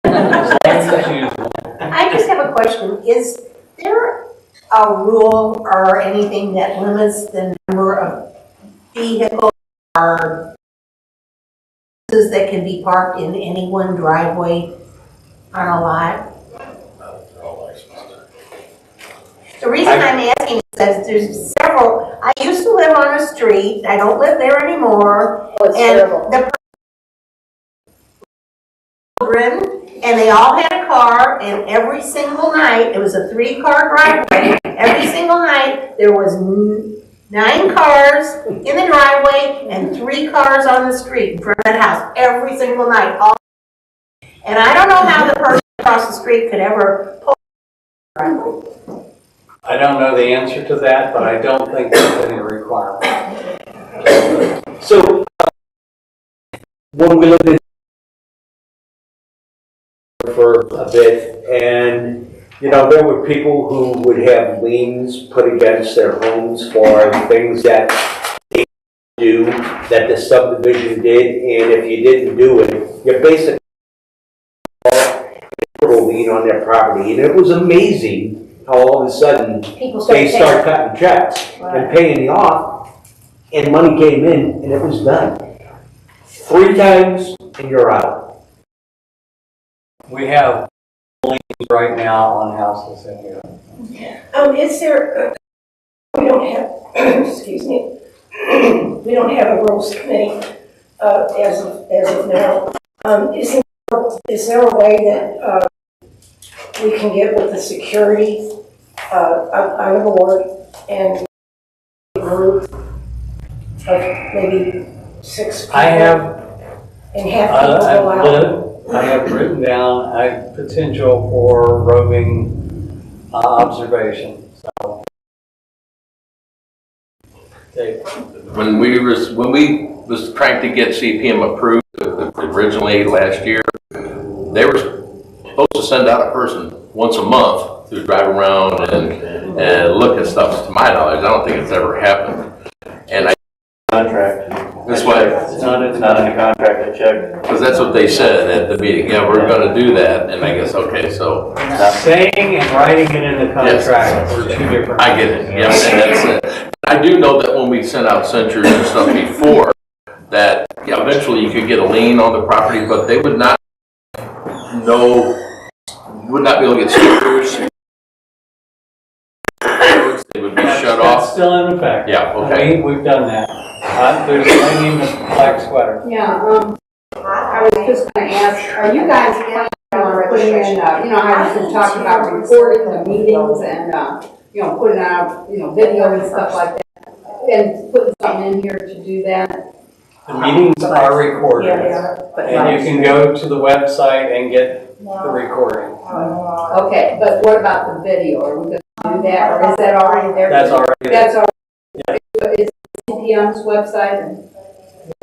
I just have a question. Is there a rule or anything that limits the number of vehicles or that can be parked in any one driveway on a lot? The reason I'm asking is that there's several, I used to live on a street, I don't live there anymore. Oh, it's terrible. The children, and they all had a car, and every single night, it was a 3-car driveway, every single night, there was 9 cars in the driveway and 3 cars on the street in front of that house, every single night. And I don't know how the person across the street could ever pull the driveway. I don't know the answer to that, but I don't think there's any requirement. So, when we lived in for a bit, and you know, there were people who would have liens put against their homes for things that they do, that the subdivision did, and if you didn't do it, you're basically all lien on their property, and it was amazing how all of a sudden People they start start cutting checks and paying you off, and money came in, and it was done. 3 times, and you're out. We have liens right now on houses in here. Is there, we don't have, excuse me, we don't have a rules committee, as of now. Is there a way that, we can get with the security, on the board and a group of maybe 6 people? I have And have people go out? I have written down a potential for roving observation, so. When we was trying to get CPM approved originally last year, they were supposed to send out a person once a month to drive around and look at stuff. To my knowledge, I don't think it's ever happened. And I Contract. That's why It's not in the contract, I checked. because that's what they said at the meeting. Yeah, we're going to do that, and I guess okay. So Saying and writing it in the contract are two different. I get it. Yes, and that's it. I do know that when we sent out censures and stuff before, that eventually you could get a lien on the property, but they would not be able to get stickers. They would be shut off. That's still in effect. Yeah, okay. We've done that. There's a lady in the black sweater. Yeah, I was just gonna ask, are you guys planning on putting in, you know, how you've been talking about recording the meetings and, you know, putting out, you know, video and stuff like that, and putting something in here to do that? The meetings are recorded. Yeah, they are. And you can go to the website and get the recording. Okay, but what about the video? Are we gonna do that, or is that already there? That's already there. That's already, is CPM's website?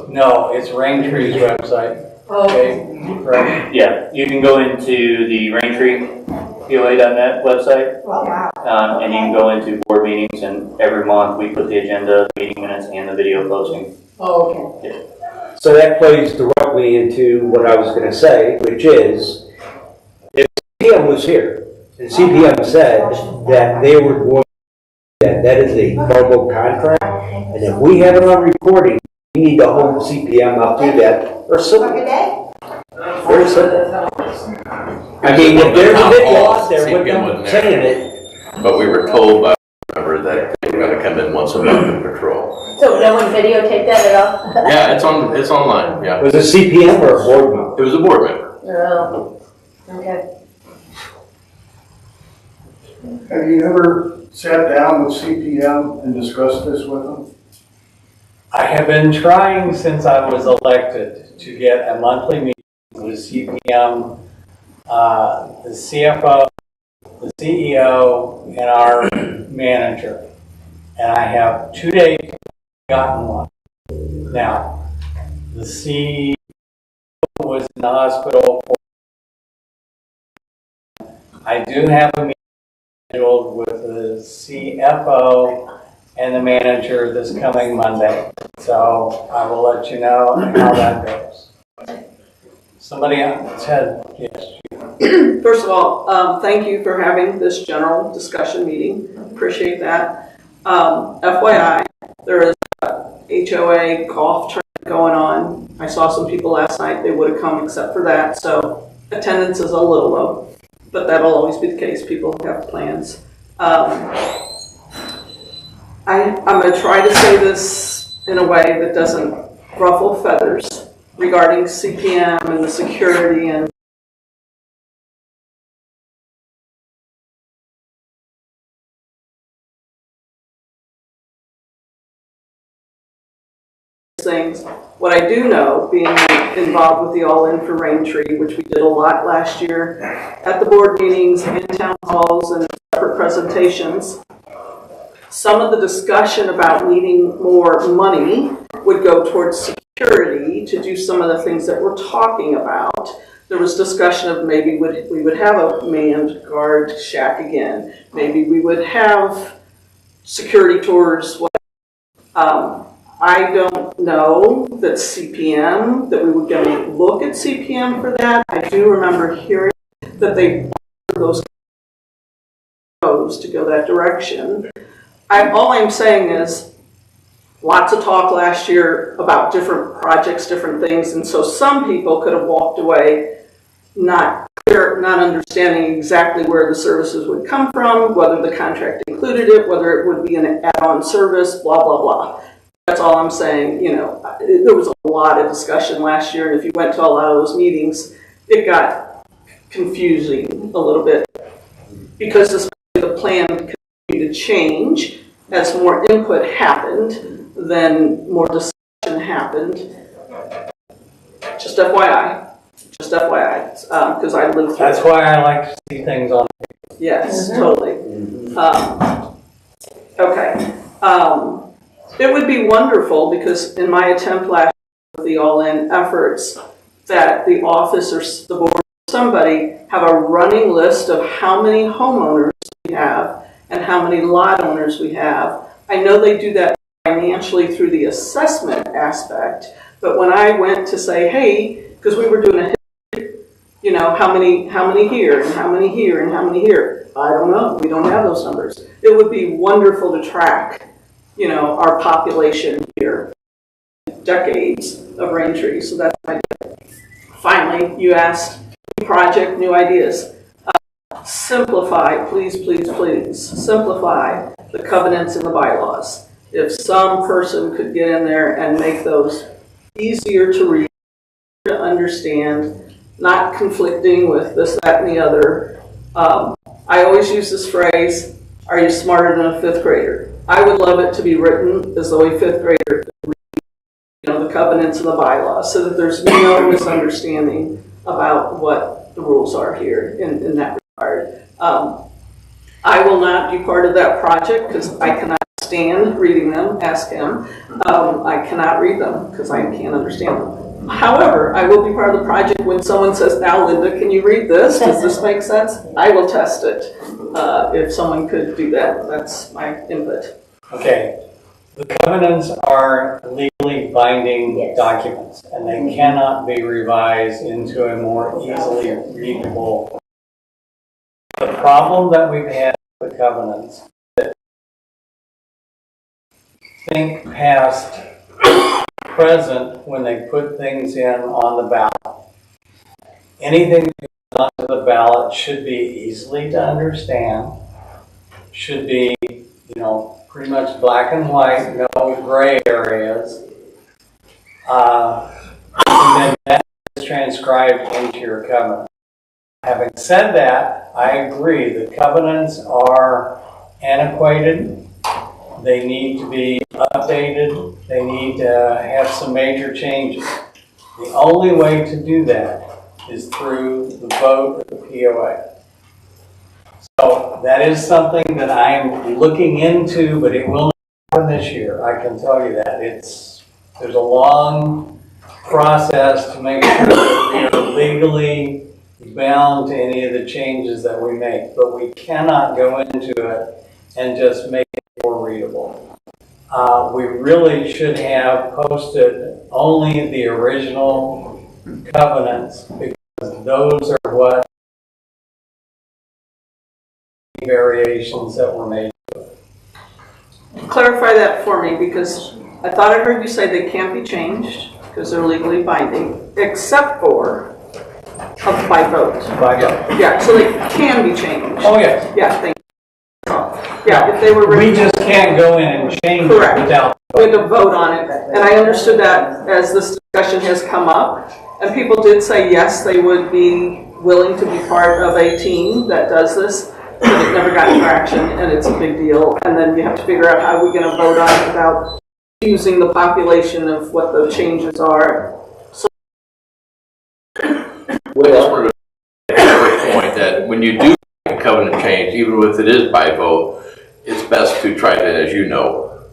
No, it's Raintree's website. Okay. Right. Yeah, you can go into the RainTreePOA.net website, and you can go into board meetings, and every month we put the agenda, meeting minutes, and the video posting. Oh, okay. So that plays directly into what I was gonna say, which is, if CPM was here, and CPM said that they were going, that is a verbal contract, and if we have it on recording, we need to hold CPM up to that, or something. Very simple. I mean, if there's a video out there with them saying it. But we were told by a member that they were going to come in once a month and patrol. So no one videotaped that at all? Yeah, it's online. Yeah. Was it CPM or a board member? It was a board member. Oh, okay. Have you ever sat down with CPM and discussed this with them? I have been trying since I was elected to get a monthly meeting with CPM, the CFO, the CEO, and our manager. And I have 2 days gotten one. Now, the CEO was in the hospital. I do have a meeting scheduled with the CFO and the manager this coming Monday. So I will let you know how that goes. Somebody else had, yes. First of all, thank you for having this general discussion meeting. Appreciate that. FYI, there is a HOA golf tournament going on. I saw some people last night. They would have come except for that. So attendance is a little low, but that'll always be the case. People have plans. I'm going to try to say this in a way that doesn't ruffle feathers regarding CPM and the security and things. What I do know, being involved with the All In for Raintree, which we did a lot last year at the board meetings and town halls and separate presentations, some of the discussion about needing more money would go towards security to do some of the things that we're talking about. There was discussion of maybe we would have a manned guard shack again. Maybe we would have security tours. I don't know that CPM, that we were going to look at CPM for that. I do remember hearing that they those goes to go that direction. All I'm saying is, lots of talk last year about different projects, different things, and so some people could have walked away not clear, not understanding exactly where the services would come from, whether the contract included it, whether it would be an add-on service, blah, blah, blah. That's all I'm saying. You know, there was a lot of discussion last year, and if you went to a lot of those meetings, it got confusing a little bit because the plan continued to change as more input happened, then more discussion happened. Just FYI. Just FYI, because I lived through That's it. why I like to see things on. Yes, totally. Okay. It would be wonderful, because in my attempt last year with the all-in efforts, that the office or the board or somebody have a running list of how many homeowners we have and how many lot owners we have. I know they do that financially through the assessment aspect, but when I went to say, hey, because we were doing a you know, how many here, and how many here, and how many here? I don't know. We don't have those numbers. It would be wonderful to track, you know, our population here. Decades of rain trees. So that's my idea. Finally, you asked, new project, new ideas. Simplify, please, please, please. Simplify the covenants and the bylaws. If some person could get in there and make those easier to read, to understand, not conflicting with this, that, and the other. I always use this phrase, are you smarter than a fifth grader? I would love it to be written as though a fifth grader could read, you know, the covenants and the bylaws, so that there's no misunderstanding about what the rules are here in that regard. I will not be part of that project because I cannot stand reading them, ask him. I cannot read them because I can't understand them. However, I will be part of the project when someone says, now Linda, can you read this? Does this make sense? I will test it. If someone could do that, that's my input. Okay. The covenants are legally binding documents, and they cannot be revised into a more easily readable. The problem that we've had with the covenants, that think past present when they put things in on the ballot. Anything that goes onto the ballot should be easily to understand, should be, you know, pretty much black and white, no gray areas. And then that is transcribed into your covenant. Having said that, I agree, the covenants are antiquated. They need to be updated. They need to have some major changes. The only way to do that is through the vote of the POA. So that is something that I'm looking into, but it will not happen this year. I can tell you that. There's a long process to make sure that we are legally bound to any of the changes that we make, but we cannot go into it and just make it more readable. We really should have posted only the original covenants, because those are what variations that were made. Clarify that for me, because I thought I heard you say they can't be changed because they're legally binding, except for by vote. By vote. Yeah, so they can be changed. Oh, yes. Yeah, thank you. Yeah, if they were written. We just can't go in and change Correct. it without. We had to vote on it. And I understood that as this discussion has come up. And people did say, yes, they would be willing to be part of a team that does this, but it never got traction, and it's a big deal. And then you have to figure out how we're going to vote on it without using the population of what the changes are. So Well, I just wanted to make a point that when you do a covenant change, even if it is by vote, it's best to try to, as you know,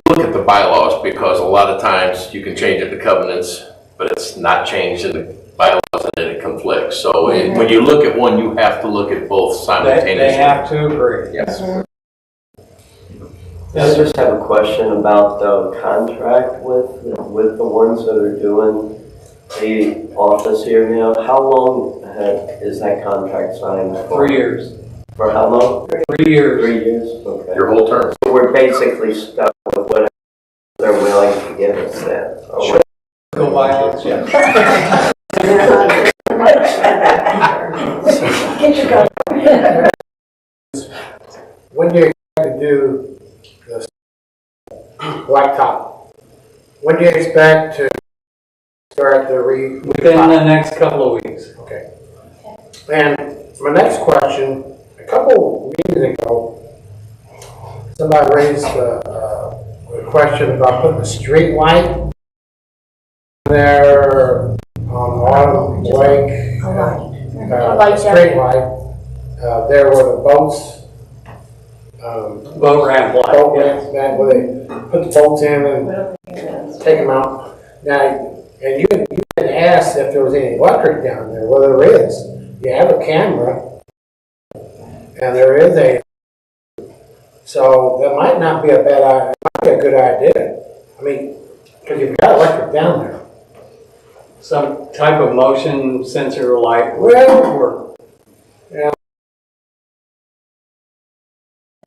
look at the bylaws, because a lot of times you can change it to covenants, but it's not changed in the bylaws and then it conflicts. So when you look at one, you have to look at both simultaneously. They have to agree. Yes. I just have a question about the contract with the ones that are doing the office here now, how long is that contract signed for? 3 years. For how long? 3 years. 3 years, okay. Your whole term. So we're basically stuck with whatever they're willing to give us then. Or Go violence, yes. Get your gun. When do you expect to do the blacktop? When do you expect to start the Within the next couple of weeks. Okay. And my next question, a couple meetings ago, somebody raised a question about putting a street light there on Autumn Lake. Light Street light, there were the boats. Boat ramp light. Boat ramps, that where they put the boats in and take them out. Now, and you had asked if there was any electric down there. Well, there is. You have a camera, and there is a. So that might not be a bad idea. It might be a good idea. I mean, because you've got electric down there. Some type of motion sensor light. Well, yeah.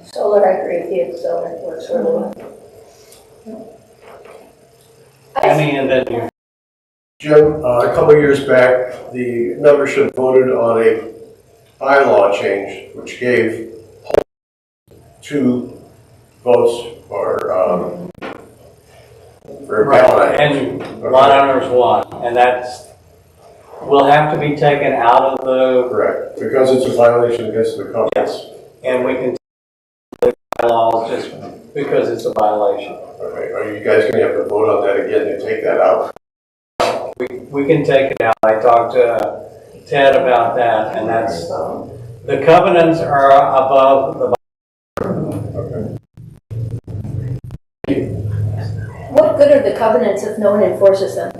Solar, I agree with you, solar works really well. Any and then you. Jim, a couple of years back, the membership voted on a bylaw change, which gave 2 votes for Right, and lot owners 1, and that's, will have to be taken out of the. Correct, because it's a violation against the covenants. Yes, and we can take the bylaws just because it's a violation. Okay, are you guys gonna have to vote on that again to take that out? We can take it out. I talked to Ted about that, and that's, the covenants are above the. What good are the covenants if no one enforces them?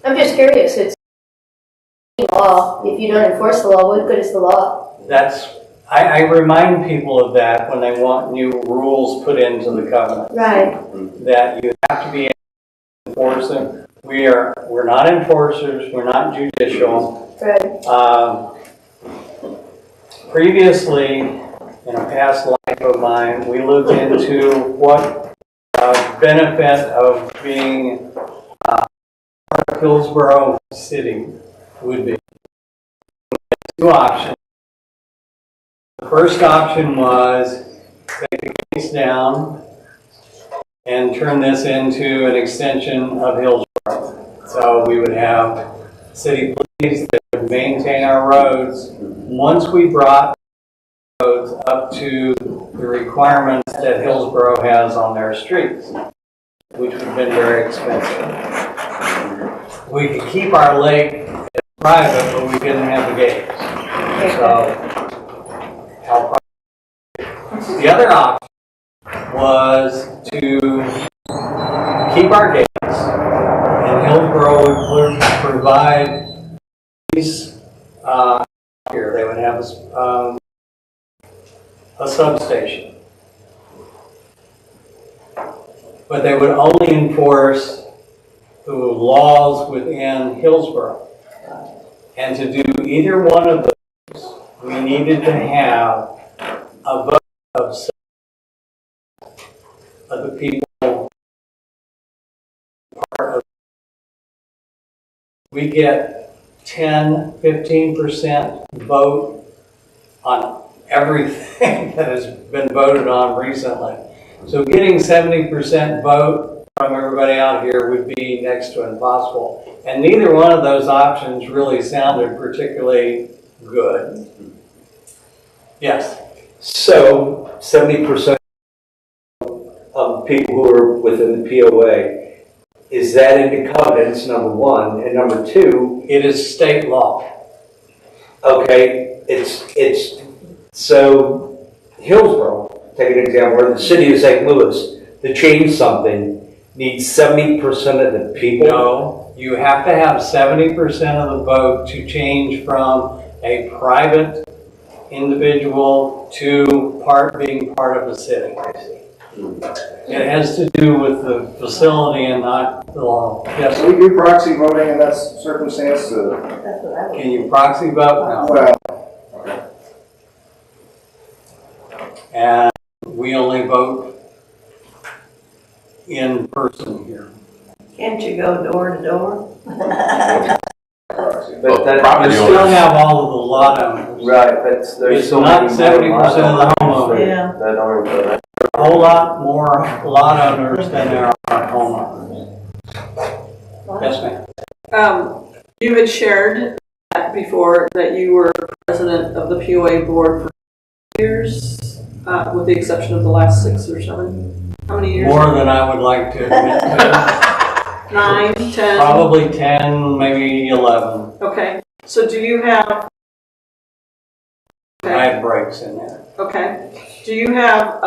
I'm just curious, it's law. If you don't enforce the law, what good is the law? That's, I remind people of that when they want new rules put into the covenant. Right. That you have to be able to enforce them. We're not enforcers, we're not judicial. Right. Previously, in a past life of mine, we looked into what benefit of being part of Hillsborough City would be. 2 options. The first option was take the case down and turn this into an extension of Hillsborough. So we would have city police that would maintain our roads. Once we brought roads up to the requirements that Hillsborough has on their streets, which would have been very expensive. We could keep our lake as private, but we didn't have the gates. So, the other option was to keep our gates, and Hillsborough would provide these here. They would have a substation. But they would only enforce the laws within Hillsborough. And to do either one of those, we needed to have a vote of the people. We get 10-15% vote on everything that has been voted on recently. So getting 70% vote from everybody out here would be next to impossible. And neither one of those options really sounded particularly good. Yes? So 70% of people who are within the POA, is that in the covenants, number 1? And number 2? It is state law. Okay, it's so Hillsborough, take an example, or the city of St. Louis, to change something, needs 70% of the people? No, you have to have 70% of the vote to change from a private individual to being part of the city. It has to do with the facility and not the law. Yes, So we do proxy voting in that circumstance? can you proxy vote? No. Well, And we only vote in person here. Can't you go door to door? proxy. But that, Property We owners. still have all of the lot owners. right, but there's It's so not many. 70% of the homeowners. Yeah. That aren't, A whole lot more lot owners than there are homeowners. Yes, ma'am. You had shared that before that you were president of the POA board for years, with the exception of the last 6 or 7. How many years? More than I would like to admit to. 9, 10? Probably 10, maybe 11. Okay, so do you have, I had breaks in there. okay, do you have,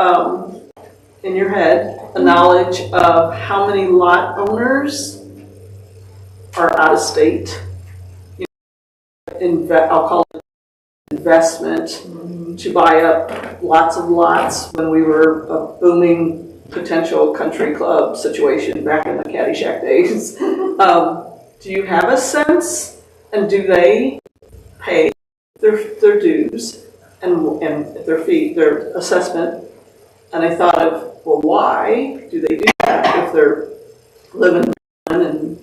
in your head, a knowledge of how many lot owners are out of state? I'll call it investment to buy up lots of lots when we were a booming potential country club situation back in the Caddyshack days. Do you have a sense, and do they pay their dues and their fee, their assessment? And I thought of, well, why do they do that if they're living in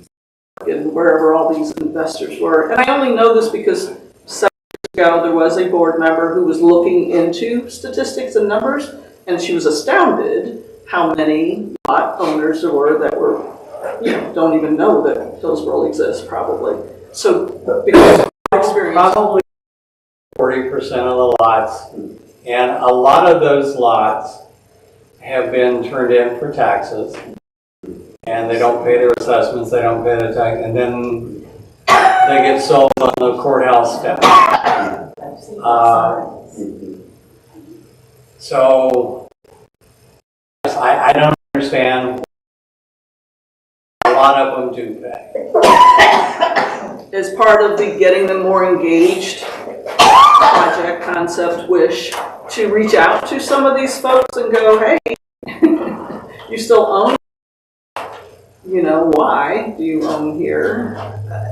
wherever all these investors were? And I only know this because 7 years ago there was a board member who was looking into statistics and numbers, and she was astounded how many lot owners there were that were, don't even know that Hillsborough exists, probably. So, because of my experience. Probably 40% of the lots, and a lot of those lots have been turned in for taxes, and they don't pay their assessments, they don't pay the tax, and then they get sold on the courthouse step. So, I don't understand. A lot of them do pay. As part of the getting them more engaged project, concept, wish, to reach out to some of these folks and go, hey, you still own? Why do you own here?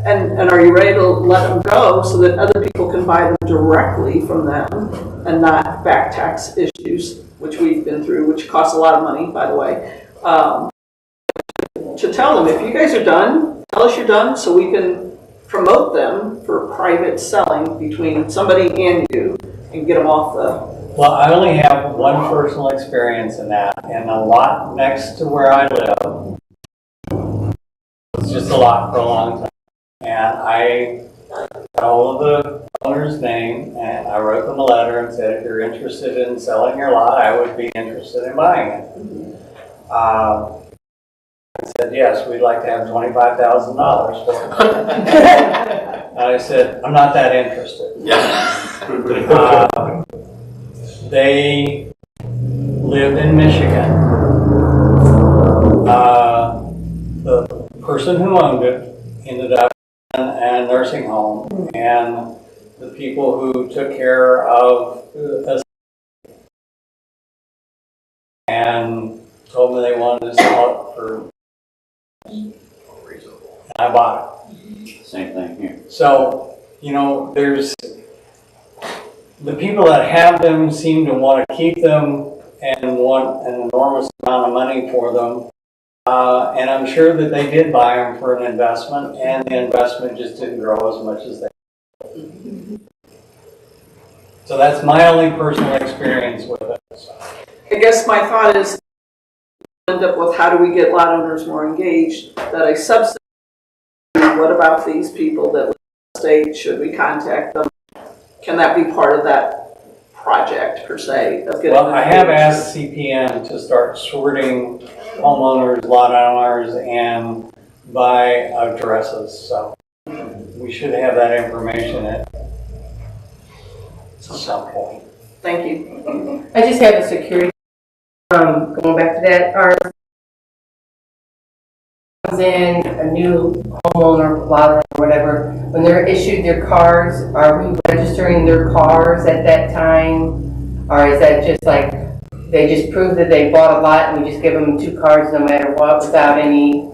And are you ready to let them go so that other people can buy them directly from them and not back tax issues, which we've been through, which costs a lot of money, by the way. To tell them, if you guys are done, tell us you're done so we can promote them for private selling between somebody and you and get them off the... Well, I only have one personal experience in that, and a lot next to where I live. It's just a lot for a long time. And I got all of the owner's name, and I wrote them a letter and said, if you're interested in selling your lot, I would be interested in buying it. I said, yes, we'd like to have $25,000 for it. And I said, I'm not that interested. They lived in Michigan. The person who owned it ended up in a nursing home, and the people who took care of us and told me they wanted to sell it for, and I bought it. Same thing here. So, there's the people that have them seem to want to keep them and want an enormous amount of money for them. And I'm sure that they did buy them for an investment, and the investment just didn't grow as much as they. So that's my only personal experience with it. I guess my thought is, end up with how do we get lot owners more engaged, that I substitute, what about these people that live in the state, should we contact them? Can that be part of that project, per se? Of getting Well, them I have engaged? asked CPM to start sorting homeowners, lot owners, and by addresses, so we should have that information at some point. Thank you. I just have a security, going back to that, comes in a new homeowner, lot or whatever, when they're issued their cards, are we registering their cars at that time? Or is that just like they just prove that they bought a lot and we just give them 2 cards no matter what without any?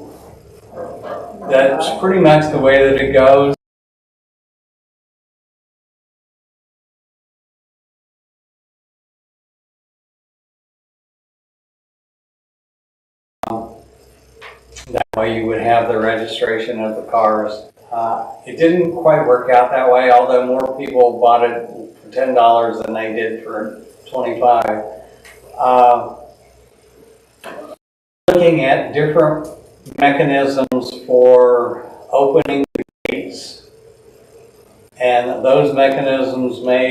That's pretty much the way that it goes. That way you would have the registration of the cars. It didn't quite work out that way, although more people bought it for $10 than they did for $25. Looking at different mechanisms for opening the gates, and those mechanisms may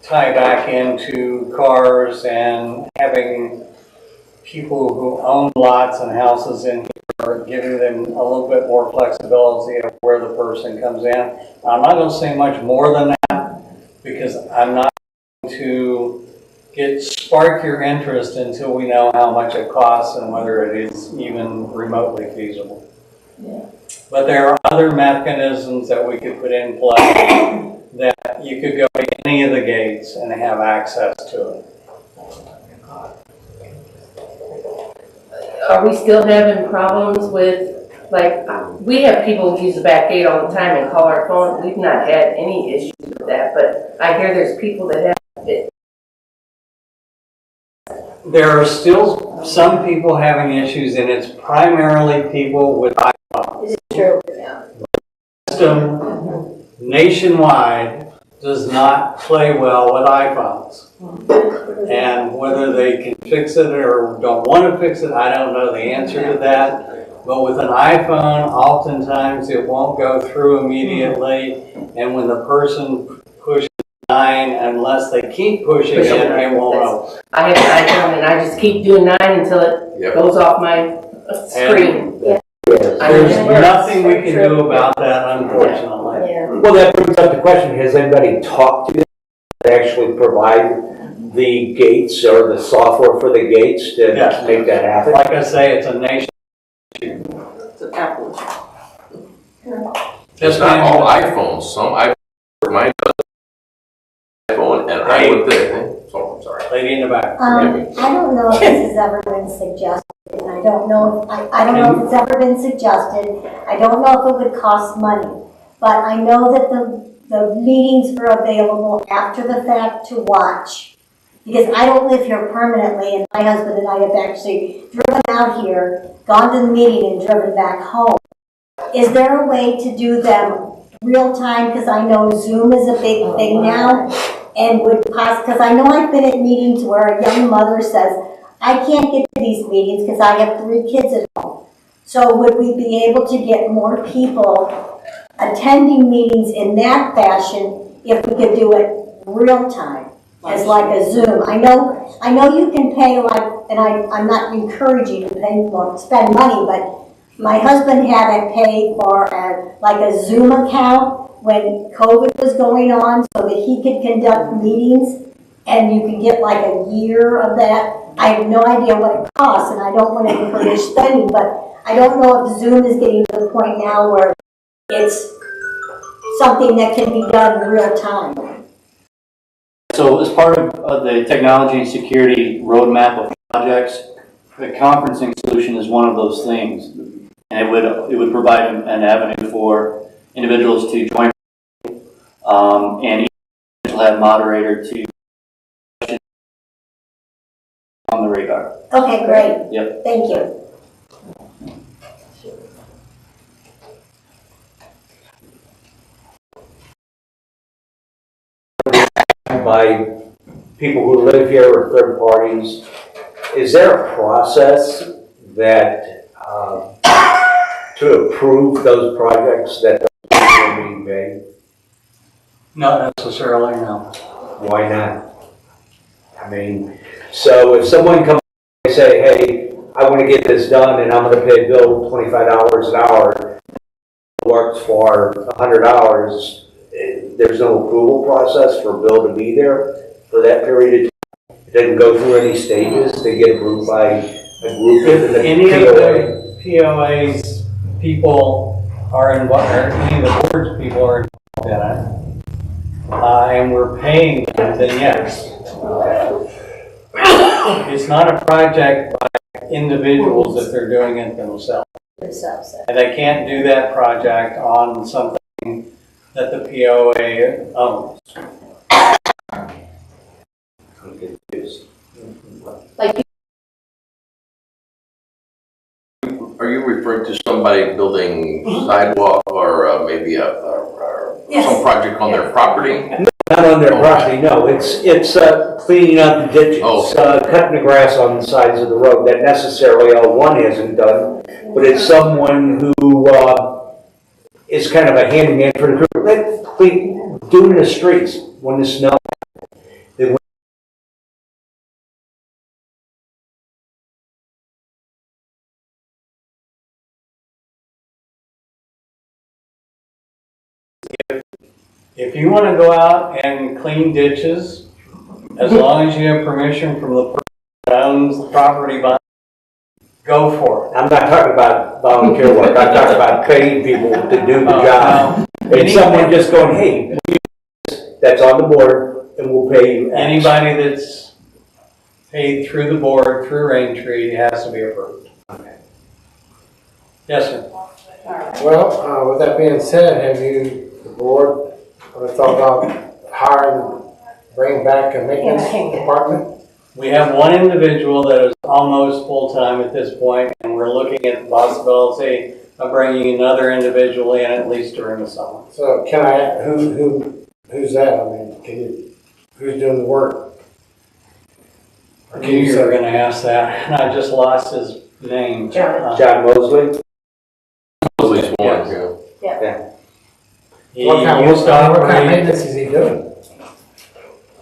tie back into cars and having people who own lots and houses in here, giving them a little bit more flexibility of where the person comes in. I'm not going to say much more than that because I'm not going to spark your interest until we know how much it costs and whether it is even remotely feasible. Yeah. But there are other mechanisms that we could put in place that you could go to any of the gates and have access to it. Are we still having problems with, like, we have people who use the back gate all the time and call our phone. We've not had any issues with that, but I hear there's people that have it. There are still some people having issues, and it's primarily people with iPhones. Is it true? The system nationwide does not play well with iPhones. And whether they can fix it or don't want to fix it, I don't know the answer to that. But with an iPhone, oftentimes it won't go through immediately. And when the person pushes 9, unless they keep pushing it, it won't open. I have an iPhone and I just keep doing 9 until it goes off my screen. There's nothing we can do about that, unfortunately. Yeah. Well, that brings up the question, has anybody talked to them that actually provide the gates or the software for the gates to make that happen? Like I say, it's a nation. It's an Apple. It's not all iPhones, some mine does iPhone, and I would think, so I'm sorry. Lady in the back. I don't know if this has ever been suggested, and I don't know if it's ever been suggested. I don't know if it would cost money, but I know that the meetings are available after the fact to watch. Because I don't live here permanently, and my husband and I have actually driven out here, gone to the meeting and driven back home. Is there a way to do them real time? Because I know Zoom is a big thing now, and because I know I've been at meetings where a young mother says, I can't get to these meetings because I have 3 kids at home. So would we be able to get more people attending meetings in that fashion if we could do it real time? As like a Zoom. I know you can pay and I'm not encouraging you to spend money, but my husband had to pay for a Zoom account when COVID was going on so that he could conduct meetings, and you could get like a year of that. I have no idea what it costs, and I don't want to encourage spending, but I don't know if Zoom is getting to the point now where it's something that can be done in real time. So as part of the technology and security roadmap of projects, the conferencing solution is one of those things. And it would provide an avenue for individuals to join and each will have a moderator to on the radar. Okay, great. Yep. Thank you. By people who live here or third parties, is there a process that to approve those projects that are being made? Not necessarily, no. Why not? I mean, so if someone comes and say, hey, I want to get this done and I'm going to pay Bill $25 an hour, works for $100, there's no approval process for Bill to be there for that period of time. It doesn't go through any stages to get approved by a group. If any of the POA's people are involved, or any of the board's people are involved in it, and we're paying them, then yes. It's not a project by individuals if they're doing it themselves. And they can't do that project on something that the POA owns. I'm confused. Like, Are you referring to somebody building sidewalk or maybe some project on their property? Not on their property, no, it's cleaning up the ditches, cutting the grass on the sides of the road, that necessarily L1 hasn't done, but it's someone who, is kind of a handyman for the crew, doing the streets when the snow. If you want to go out and clean ditches, as long as you have permission from the person that owns the property, go for it. I'm not talking about volunteer work, I'm talking about paying people to do the job. It's someone just going, hey, that's on the board, and we'll pay you X. Anybody that's paid through the board, through Raintree, has to be approved. Okay. Yes, sir. Well, with that being said, have you, the board, thought about hiring, bringing back a maintenance department? We have one individual that is almost full-time at this point, and we're looking at the possibility of bringing another individual in at least during the summer. So can I, who's that? I mean, who's doing the work? I knew you were gonna ask that, and I just lost his name. John Mosley? Mosley's one, yeah. What kind of maintenance is he doing?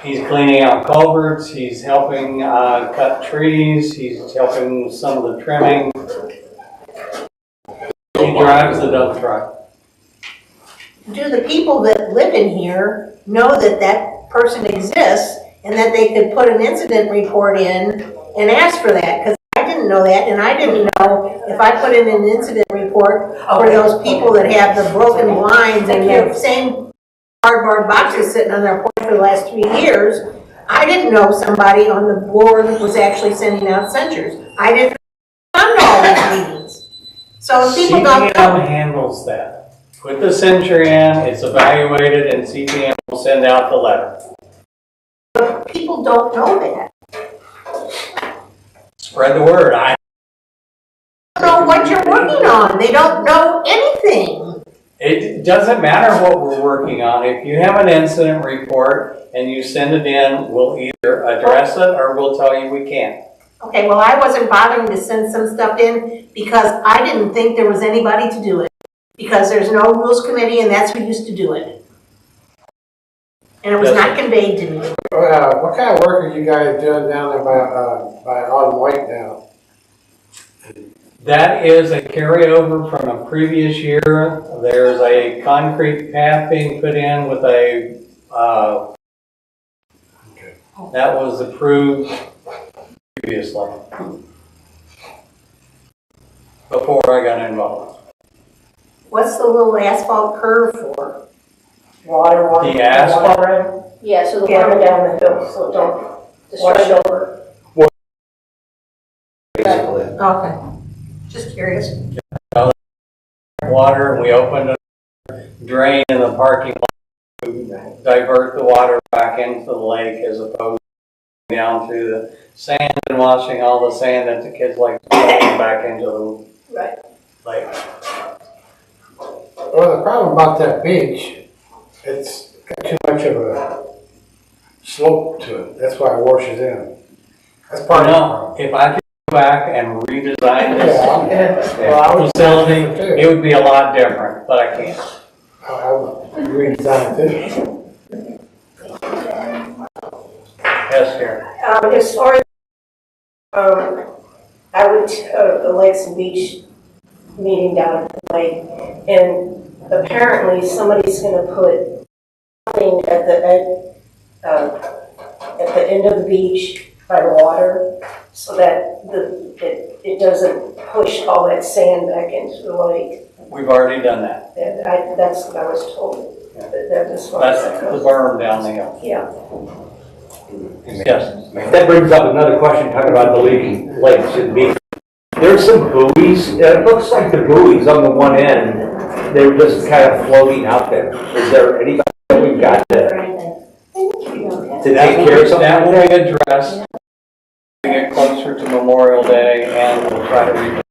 He's cleaning out culverts, he's helping cut trees, he's helping with some of the trimming. He drives the dump truck. Do the people that live in here know that that person exists and that they could put an incident report in and ask for that? Because I didn't know that, and I didn't know if I put in an incident report for those people that have the broken blinds and the same cardboard boxes sitting on their porch for the last 3 years. I didn't know somebody on the board was actually sending out censures. I didn't come to all these meetings. So if people don't CPM handles that. Put the censure in, it's evaluated, and CPM will send out the letter. people don't know that. Spread the word. I Don't know what you're working on. They don't know anything. It doesn't matter what we're working on. If you have an incident report and you send it in, we'll either address it or we'll tell you we can't. Okay, well, I wasn't bothering to send some stuff in because I didn't think there was anybody to do it. Because there's no rules committee and that's who used to do it. And it was not conveyed to me. What kind of work are you guys doing down there by Autumn White now? That is a carryover from a previous year. There's a concrete path being put in with a, that was approved previously, before I got involved. What's the little asphalt curve for? Water, The asphalt? Yeah, so the Yeah, water down the hill, so don't destroy wash it. over. Basically. Okay, just curious. Water, and we opened a drain in the parking lot to divert the water back into the lake as opposed to down through the sand and washing all the sand that the kids like to throw back into the lake. Well, the problem about that beach, it's got too much of a slope to it. That's why it washes in. That's part of the problem. If I could go back and redesign this Well, I would facility, too. it would be a lot different, but I can't. I would redesign it too. Yes, dear. As far as, I went to the Lakes and Beach meeting down at the lake, and apparently somebody's gonna put something at the end of the beach by the water, so that it doesn't push all that sand back into the lake. We've already done that. That's what I was told. That as far That's as that the goes. berm down the hill. Yeah. Yes. That brings up another question, talking about the leaky lakes and beach. There's some buoys, it looks like the buoys on the one end, they were just kind of floating out there. Is there anything that we've got to take care of something That will like be addressed. We get closer to Memorial Day and we'll try to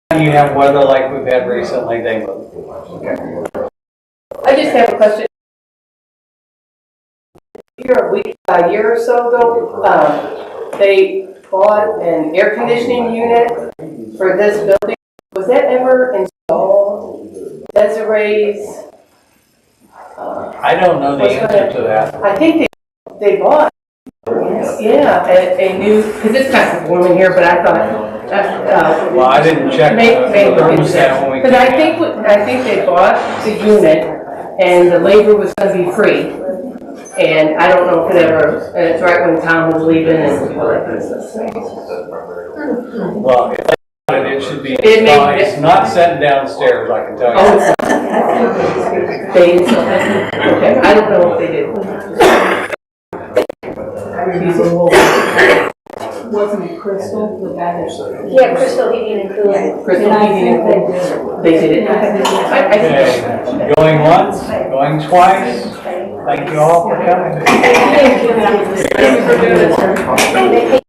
when you have weather like we've had recently, they move. I just have a question. A year or so ago, they bought an air conditioning unit for this building. Was that ever installed? Desiree's? I don't know the answer to that. I think they bought, yeah, a new, because it's kind of warm in here, but I thought, Well, I didn't check the thermostat when we because came in. I think they bought the unit and the labor was going to be free. And I don't know if it ever, and it's right when Tom was leaving and all that kind of stuff. Well, if they bought it, it should be It may- installed. It's not sitting downstairs, I can tell you. Oh, they installed it? Okay, I don't know if they did. Wasn't it Crystal, the guy that? Yeah, Crystal Heating and Cooling. Crystal Heating and Cooling. They did it? Okay, going once, going twice. Thank you all for coming. Thank you for doing it.